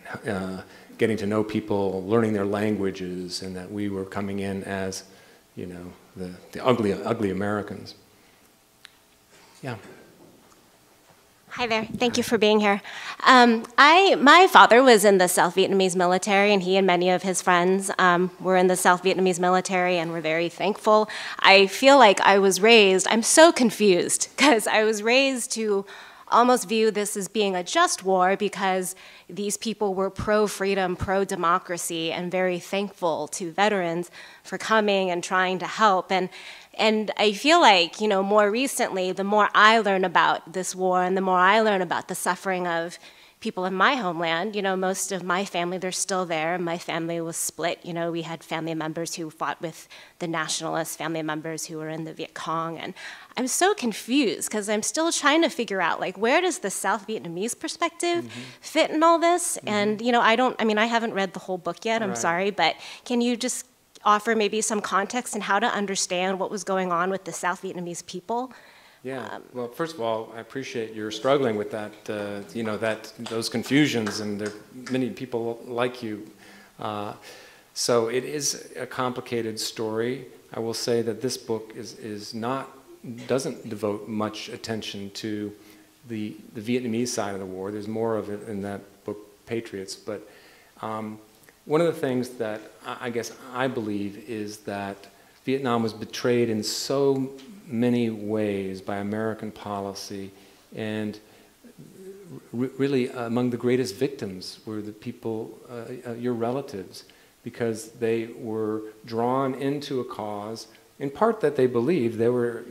getting to know people, learning their languages, and that we were coming in as, the ugly Americans. Yeah. Hi there. Thank you for being here. My father was in the South Vietnamese military, and he and many of his friends were in the South Vietnamese military, and were very thankful. I feel like I'm so confused, because I was raised to almost view this as being a just war because these people were pro-freedom, pro-democracy, and very thankful to veterans for coming and trying to help. And I feel like, more recently, the more I learn about this war and the more I learn about the suffering of people in my homeland, most of my family, they're still there. My family was split. We had family members who fought with the nationalists, family members who were in the Viet Cong. And I'm so confused because I'm still trying to figure out, where does the South Vietnamese perspective fit in all this? And, I haven't read the whole book yet, I'm sorry, but can you just offer maybe some context and how to understand what was going on with the South Vietnamese people? Yeah. Well, first of all, I appreciate your struggling with that. Those confusions, and there are many people like you. So it is a complicated story. I will say that this book doesn't devote much attention to the Vietnamese side of the war. There's more of it in that book, Patriots. But one of the things that I guess I believe is that Vietnam was betrayed in so many ways by American policy, and really among the greatest victims were the people, your relatives, because they were drawn into a cause, in part that they believed they were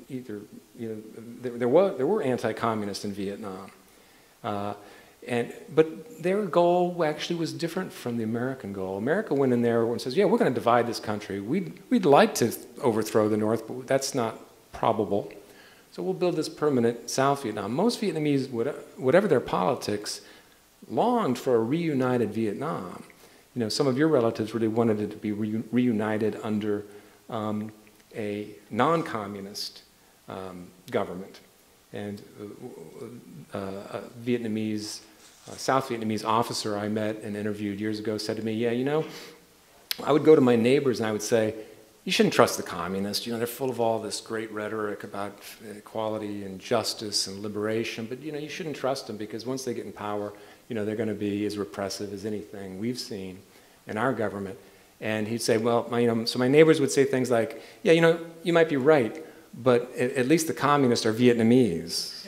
either, there were anti-communists in Vietnam, but their goal actually was different from the American goal. America went in there and says, yeah, we're going to divide this country. We'd like to overthrow the North, but that's not probable. So we'll build this permanent South Vietnam. Most Vietnamese, whatever their politics, longed for a reunited Vietnam. Some of your relatives really wanted it to be reunited under a non-communist government. And a South Vietnamese officer I met and interviewed years ago said to me, yeah, I would go to my neighbors and I would say, you shouldn't trust the communists. They're full of all this great rhetoric about equality and justice and liberation, but you shouldn't trust them because once they get in power, they're going to be as repressive as anything we've seen in our government. And he'd say, well, so my neighbors would say things like, yeah, you might be right, but at least the communists are Vietnamese,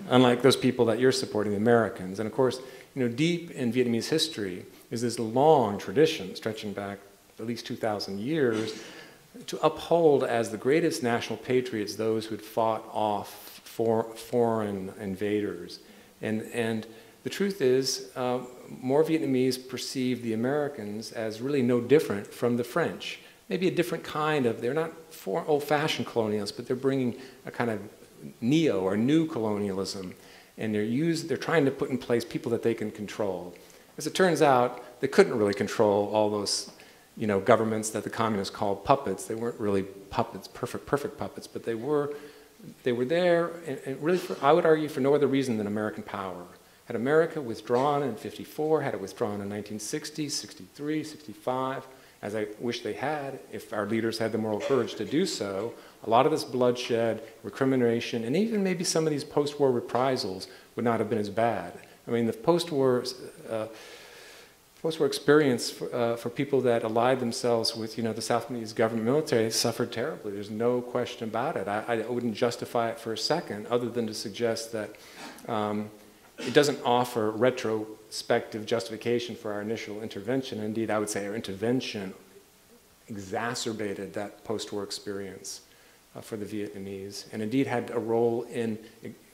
unlike those people that you're supporting, the Americans. And of course, deep in Vietnamese history is this long tradition stretching back at least 2,000 years to uphold as the greatest national patriots those who had fought off foreign invaders. And the truth is, more Vietnamese perceive the Americans as really no different from the French. Maybe a different kind of, they're not old-fashioned colonialists, but they're bringing a kind of neo or new colonialism. And they're trying to put in place people that they can control. As it turns out, they couldn't really control all those governments that the communists called puppets. They weren't really puppets, perfect puppets, but they were there, and really, I would argue, for no other reason than American power. Had America withdrawn in '54, had it withdrawn in 1960, 63, 65, as I wish they had, if our leaders had the moral courage to do so, a lot of this bloodshed, recrimination, and even maybe some of these post-war reprisals would not have been as bad. I mean, the post-war experience for people that allied themselves with, the South Vietnamese government military suffered terribly. There's no question about it. I wouldn't justify it for a second, other than to suggest that it doesn't offer retrospective justification for our initial intervention. Indeed, I would say our intervention exacerbated that post-war experience for the Vietnamese, and indeed had a role in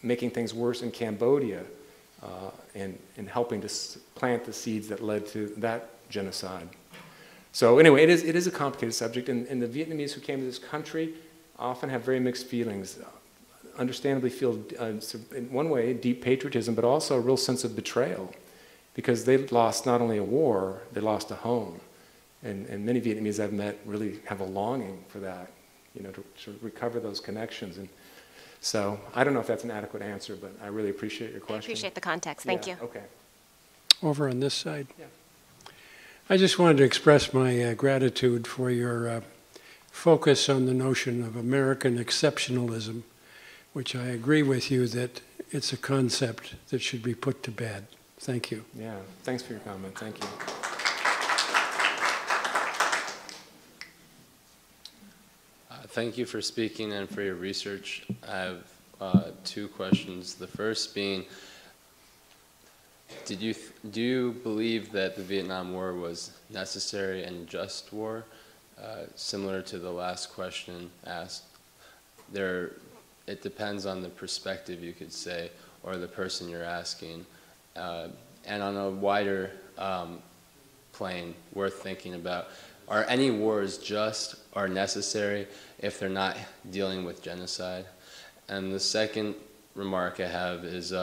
making things worse in Cambodia, and helping to plant the seeds that led to that genocide. So anyway, it is a complicated subject, and the Vietnamese who came to this country often have very mixed feelings. Understandably feel, in one way, deep patriotism, but also a real sense of betrayal, because they lost not only a war, they lost a home. And many Vietnamese I've met really have a longing for that, to sort of recover those connections. And so I don't know if that's an adequate answer, but I really appreciate your question. I appreciate the context. Thank you. Okay. Over on this side. Yeah. I just wanted to express my gratitude for your focus on the notion of American exceptionalism, which I agree with you that it's a concept that should be put to bed. Thank you. Yeah, thanks for your comment. Thank you. Thank you for speaking and for your research. I have two questions. The first being, do you believe that the Vietnam War was necessary and just war? Similar to the last question asked, it depends on the perspective, you could say, or the person you're asking. And on a wider plane, worth thinking about, are any wars just or necessary if they're not dealing with genocide? And the second remark I have is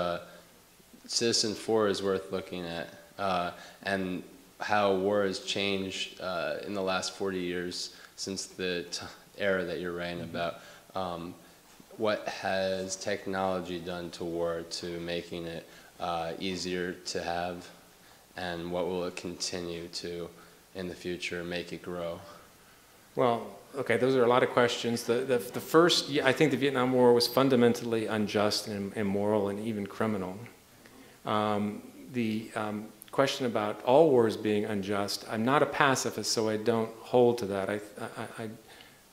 Citizen 4 is worth looking at, and how war has changed in the last 40 years since the era that you're writing about. What has technology done to war to making it easier to have, and what will it continue to, in the future, make it grow? Well, okay, those are a lot of questions. The first, yeah, I think the Vietnam War was fundamentally unjust and immoral and even criminal. The question about all wars being unjust, I'm not a pacifist, so I don't hold to that.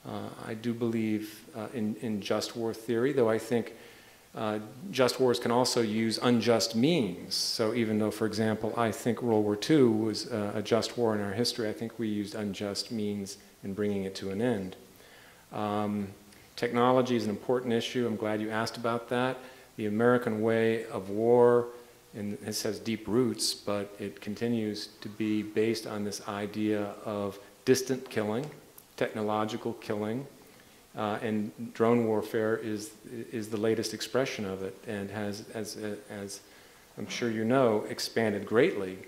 I do believe in just war theory, though I think just wars can also use unjust means. So even though, for example, I think World War II was a just war in our history, I think we used unjust means in bringing it to an end. Technology is an important issue. I'm glad you asked about that. The American way of war, and it has deep roots, but it continues to be based on this idea of distant killing, technological killing, and drone warfare is the latest expression of it, and has, as I'm sure you know, expanded greatly,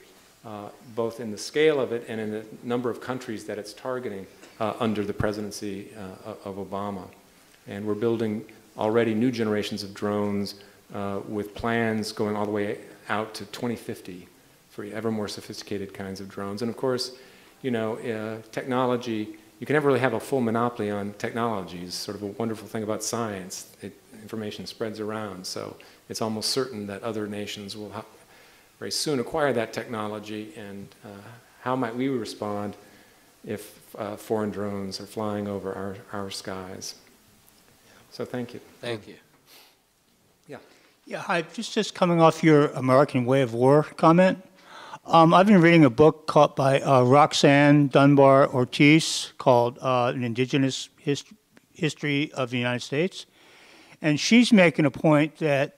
both in the scale of it and in the number of countries that it's targeting under the presidency of Obama. And we're building already new generations of drones with plans going all the way out to 2050 for ever more sophisticated kinds of drones. And of course, technology, you can never really have a full monopoly on technology. It's sort of a wonderful thing about science. Information spreads around, so it's almost certain that other nations will very soon acquire that technology, and how might we respond if foreign drones are flying over our skies? So thank you. Thank you. Yeah. Yeah, hi. Just coming off your American way of war comment. I've been reading a book called by Roxanne Dunbar Ortiz called An Indigenous History of the United States. And she's making a point that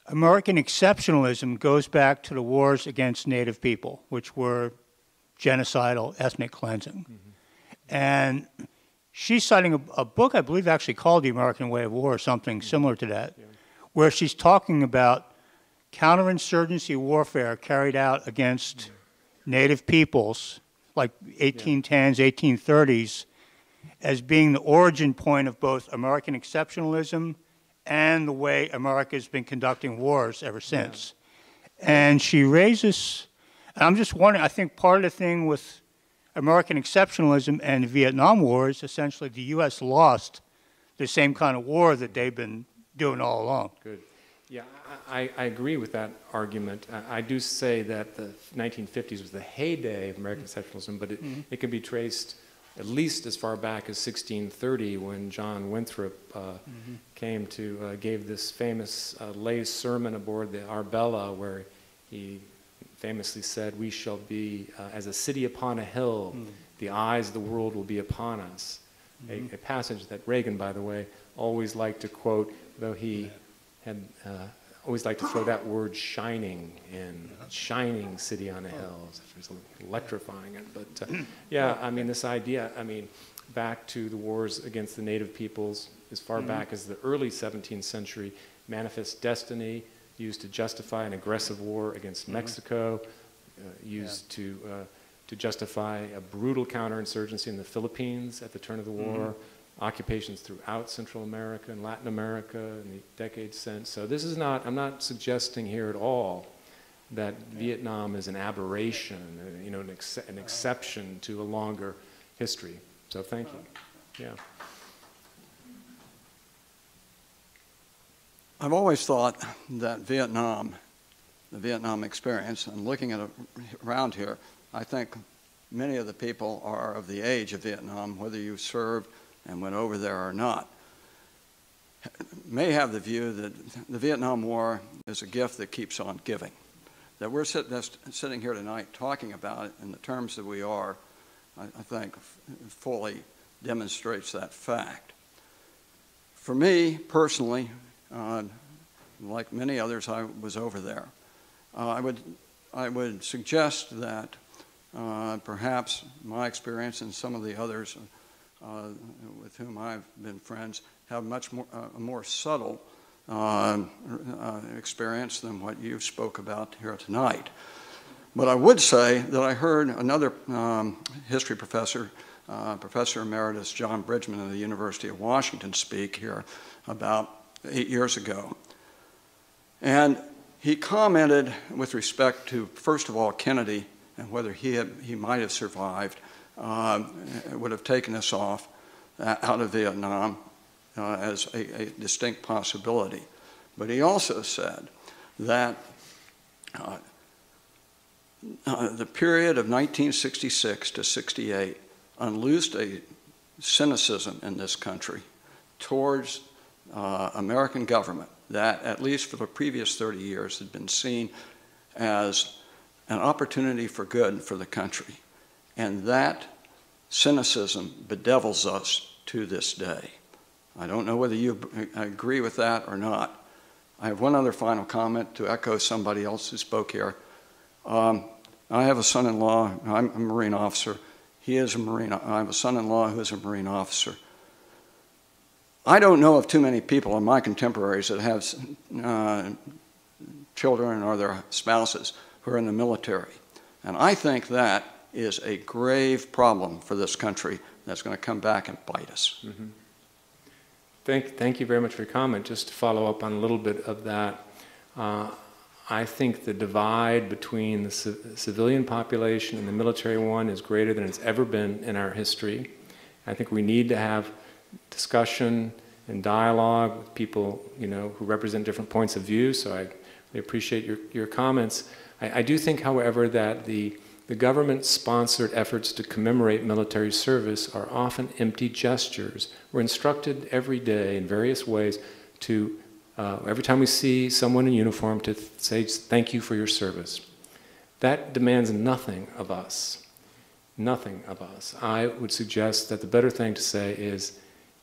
American exceptionalism goes back to the wars against Native people, which were genocidal ethnic cleansing. Mm-hmm. And she's citing a book, I believe, actually called The American Way of War, or something similar to that, where she's talking about counterinsurgency warfare carried out against Native peoples, like 1810s, 1830s, as being the origin point of both American exceptionalism and the way America's been conducting wars ever since. And she raises, and I'm just wondering, I think part of the thing with American exceptionalism and the Vietnam War is essentially the U.S. lost the same kind of war that they've been doing all along. Good. Yeah, I agree with that argument. I do say that the 1950s was the heyday of American exceptionalism, but it can be traced at least as far back as 1630 when John Winthrop came to, gave this famous lay sermon aboard the Arbella where he famously said, "We shall be as a city upon a hill, the eyes of the world will be upon us." A passage that Reagan, by the way, always liked to quote, though he had always liked to throw that word shining in, shining city on a hill. It was electrifying it. But yeah, I mean, this idea, I mean, back to the wars against the native peoples as far back as the early 17th century, manifest destiny used to justify an aggressive war against Mexico, used to justify a brutal counterinsurgency in the Philippines at the turn of the war, occupations throughout Central America and Latin America in the decades since. So this is not, I'm not suggesting here at all that Vietnam is an aberration, you know, an exception to a longer history. So thank you. Yeah. I've always thought that Vietnam, the Vietnam experience, and looking at it around here, I think many of the people are of the age of Vietnam, whether you served and went over there or not, may have the view that the Vietnam War is a gift that keeps on giving. That we're sitting here tonight talking about it in the terms that we are, I think fully demonstrates that fact. For me, personally, like many others, I was over there. I would suggest that perhaps my experience and some of the others with whom I've been friends have much more, a more subtle experience than what you spoke about here tonight. But I would say that I heard another history professor, Professor Emeritus John Bridgman of the University of Washington, speak here about 8 years ago. And he commented with respect to, first of all, Kennedy and whether he might have survived, would have taken us off out of Vietnam as a distinct possibility. But he also said that the period of 1966 to 68 unloosed a cynicism in this country towards American government that, at least for the previous 30 years, had been seen as an opportunity for good for the country. And that cynicism bedevils us to this day. I don't know whether you agree with that or not. I have one other final comment to echo somebody else who spoke here. I have a son-in-law, I'm a Marine officer. He is a Marine, I have a son-in-law who is a Marine officer. I don't know of too many people in my contemporaries that have children or their spouses who are in the military. And I think that is a grave problem for this country that's going to come back and bite us. Thank you very much for your comment. Just to follow up on a little bit of that, I think the divide between the civilian population and the military one is greater than it's ever been in our history. I think we need to have discussion and dialogue with people, you know, who represent different points of view. So I really appreciate your comments. I do think, however, that the The government-sponsored efforts to commemorate military service are often empty gestures. We're instructed every day in various ways to, every time we see someone in uniform, to say thank you for your service. That demands nothing of us. Nothing of us. I would suggest that the better thing to say is,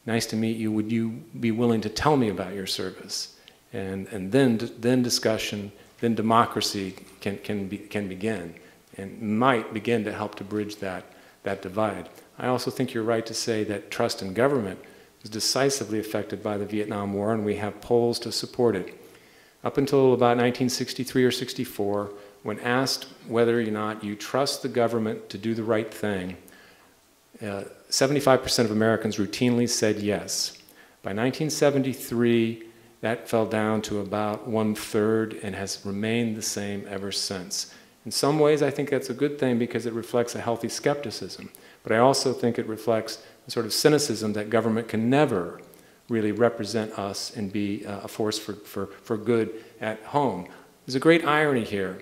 nice to meet you, would you be willing to tell me about your service? And then discussion, then democracy can begin, and might begin to help to bridge that divide. I also think you're right to say that trust in government was decisively affected by the Vietnam War, and we have polls to support it. Up until about 1963 or 64, when asked whether or not you trust the government to do the right thing, 75% of Americans routinely said yes. By 1973, that fell down to about 1/3 and has remained the same ever since. In some ways, I think that's a good thing because it reflects a healthy skepticism. But I also think it reflects a sort of cynicism that government can never really represent us and be a force for good at home. There's a great irony here.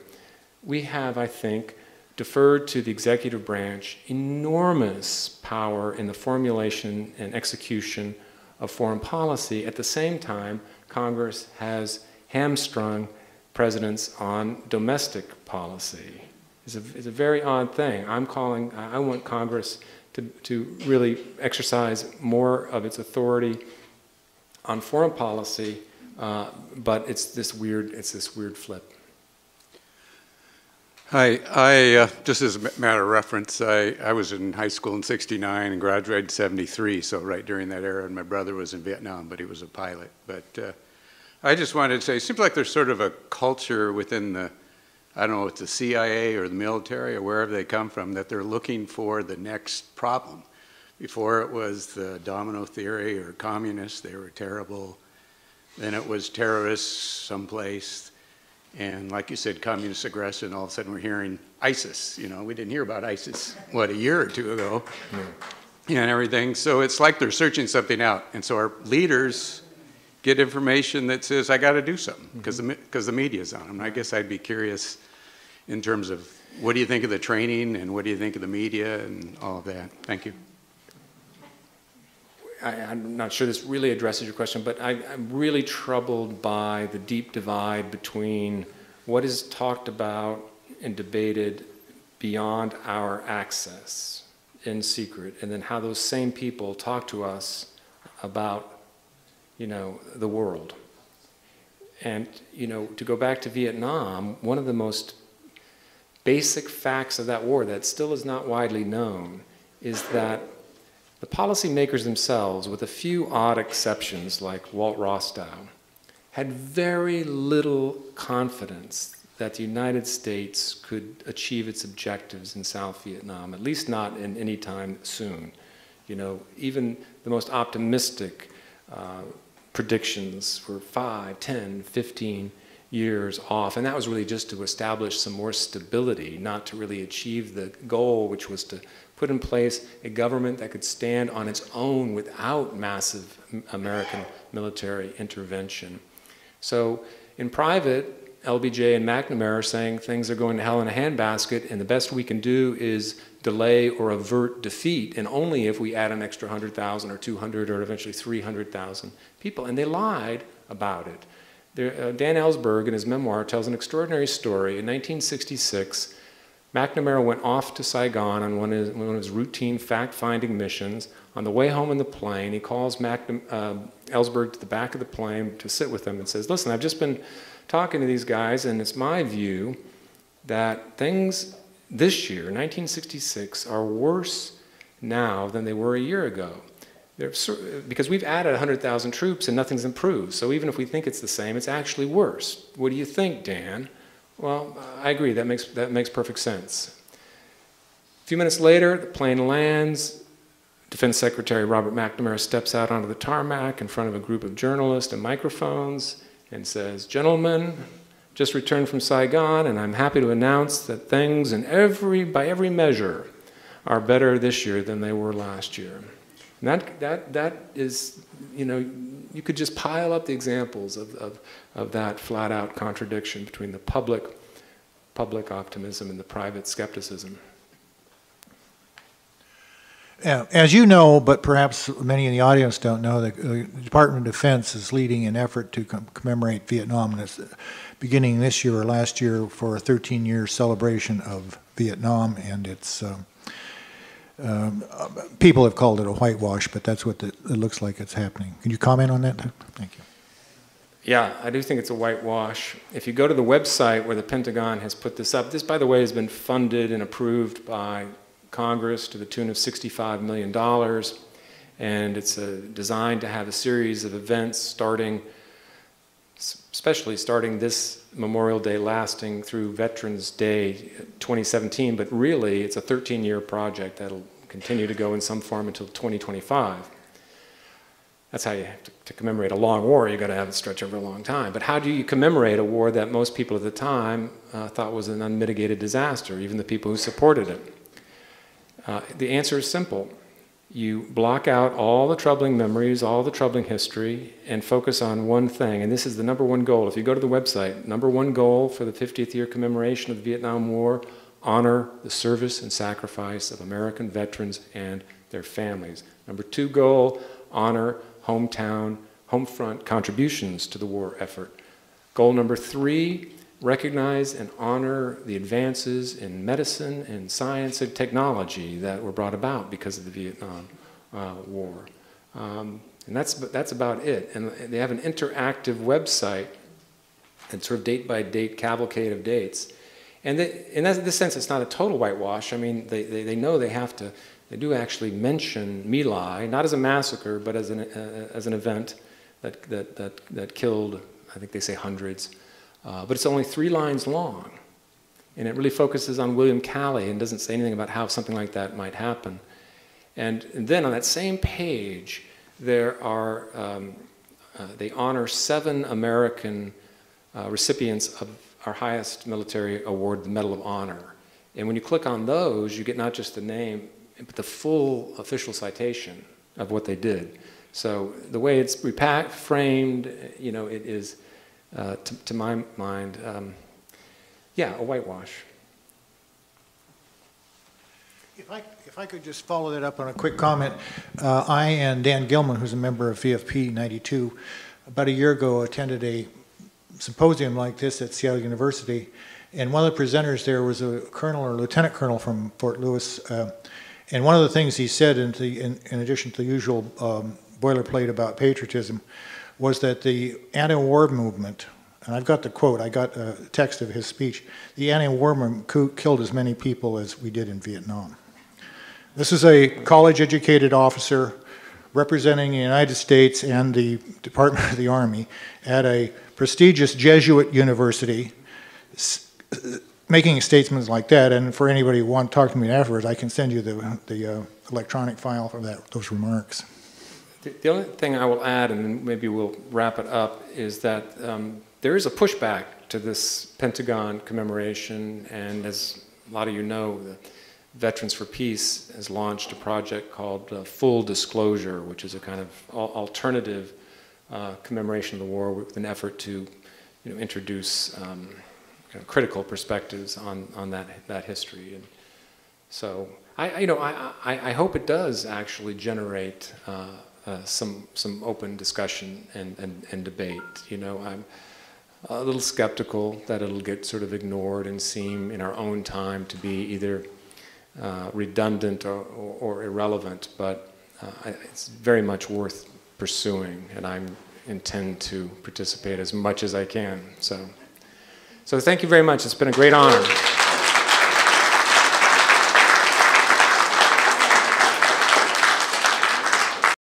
We have, I think, deferred to the executive branch enormous power in the formulation and execution of foreign policy. At the same time, Congress has hamstrung presidents on domestic policy. It's a very odd thing. I want Congress to really exercise more of its authority on foreign policy, but it's this weird flip. Hi, just as a matter of reference, I was in high school in '69 and graduated in '73, so right during that era, and my brother was in Vietnam, but he was a pilot. But I just wanted to say, it seems like there's sort of a culture within the, I don't know, it's the CIA or the military or wherever they come from, that they're looking for the next problem. Before it was the domino theory or communists, they were terrible. Then it was terrorists someplace. And like you said, communist aggression, all of a sudden we're hearing ISIS. You know, we didn't hear about ISIS, what, a year or two ago, and everything. So it's like they're searching something out. And so our leaders get information that says, I got to do something, because the media's on them. I guess I'd be curious in terms of what do you think of the training and what do you think of the media and all of that. Thank you. I'm not sure this really addresses your question, but I'm really troubled by the deep divide between what is talked about and debated beyond our access in secret, and then how those same people talk to us about, you know, the world. And, you know, to go back to Vietnam, one of the most basic facts of that war that still is not widely known is that the policymakers themselves, with a few odd exceptions like Walt Rostow, had very little confidence that the United States could achieve its objectives in South Vietnam, at least not in any time soon. You know, even the most optimistic predictions were 5, 10, 15 years off, and that was really just to establish some more stability, not to really achieve the goal, which was to put in place a government that could stand on its own without massive American military intervention. So in private, LBJ and McNamara are saying things are going to hell in a handbasket, and the best we can do is delay or avert defeat, and only if we add an extra 100,000 or 200 or eventually 300,000 people. And they lied about it. Dan Ellsberg, in his memoir, tells an extraordinary story. In 1966, McNamara went off to Saigon on one of his routine fact-finding missions. On the way home in the plane, he calls Ellsberg to the back of the plane to sit with him and says, listen, I've just been talking to these guys, and it's my view that things this year, 1966, are worse now than they were a year ago. Because we've added 100,000 troops and nothing's improved. So even if we think it's the same, it's actually worse. What do you think, Dan? Well, I agree, that makes perfect sense. A few minutes later, the plane lands. Defense Secretary Robert McNamara steps out onto the tarmac in front of a group of journalists and microphones and says, gentlemen, just returned from Saigon, and I'm happy to announce that things by every measure are better this year than they were last year. And that is, you know, you could just pile up the examples of that flat-out contradiction between the public public optimism and the private skepticism. As you know, but perhaps many in the audience don't know, the Department of Defense is leading an effort to commemorate Vietnam, and it's beginning this year or last year for a 13-year celebration of Vietnam, and it's people have called it a whitewash, but that's what it looks like it's happening. Can you comment on that? Thank you. Yeah, I do think it's a whitewash. If you go to the website where the Pentagon has put this up, this, by the way, has been funded and approved by Congress to the tune of $65 million, and it's designed to have a series of events starting, especially starting this Memorial Day, lasting through Veterans Day 2017, but really it's a 13-year project that'll continue to go in some form until 2025. That's how you have to commemorate a long war. You've got to have it stretch over a long time. But how do you commemorate a war that most people at the time thought was an unmitigated disaster, even the people who supported it? The answer is simple. You block out all the troubling memories, all the troubling history, and focus on one thing. And this is the #1 goal. If you go to the website, #1 goal for the 50th year commemoration of the Vietnam War, honor the service and sacrifice of American veterans and their families. #2 goal, honor hometown, homefront contributions to the war effort. Goal #3, recognize and honor the advances in medicine and science and technology that were brought about because of the Vietnam War. And that's about it. And they have an interactive website and sort of date-by-date cavalcade of dates. And in this sense, it's not a total whitewash. I mean, they know they have to, they do actually mention My Lai, not as a massacre, but as an event that killed, I think they say hundreds. But it's only 3 lines long, and it really focuses on William Calley and doesn't say anything about how something like that might happen. And then on that same page, there are, they honor 7 American recipients of our highest military award, the Medal of Honor. And when you click on those, you get not just the name, but the full official citation of what they did. So the way it's framed, you know, it is, to my mind, yeah, a whitewash. If I could just follow that up on a quick comment. I and Dan Gilman, who's a member of VFP 92, about a year ago attended a symposium like this at Seattle University, and one of the presenters there was a colonel or lieutenant colonel from Fort Lewis, and one of the things he said, in addition to the usual boilerplate about patriotism, was that the anti-war movement, and I've got the quote, I got a text of his speech, the anti-war movement killed as many people as we did in Vietnam. This is a college-educated officer representing the United States and the Department of the Army at a prestigious Jesuit university, making statements like that. And for anybody who wants to talk to me afterwards, I can send you the electronic file for those remarks. The only thing I will add, and then maybe we'll wrap it up, is that there is a pushback to this Pentagon commemoration, and as a lot of you know, the Veterans for Peace has launched a project called Full Disclosure, which is a kind of alternative commemoration of the war with an effort to, you know, introduce critical perspectives on that history. And so I hope it does actually generate some open discussion and debate. You know, I'm a little skeptical that it'll get sort of ignored and seem in our own time to be either redundant or irrelevant, but it's very much worth pursuing, and I intend to participate as much as I can. So thank you very much. It's been a great honor.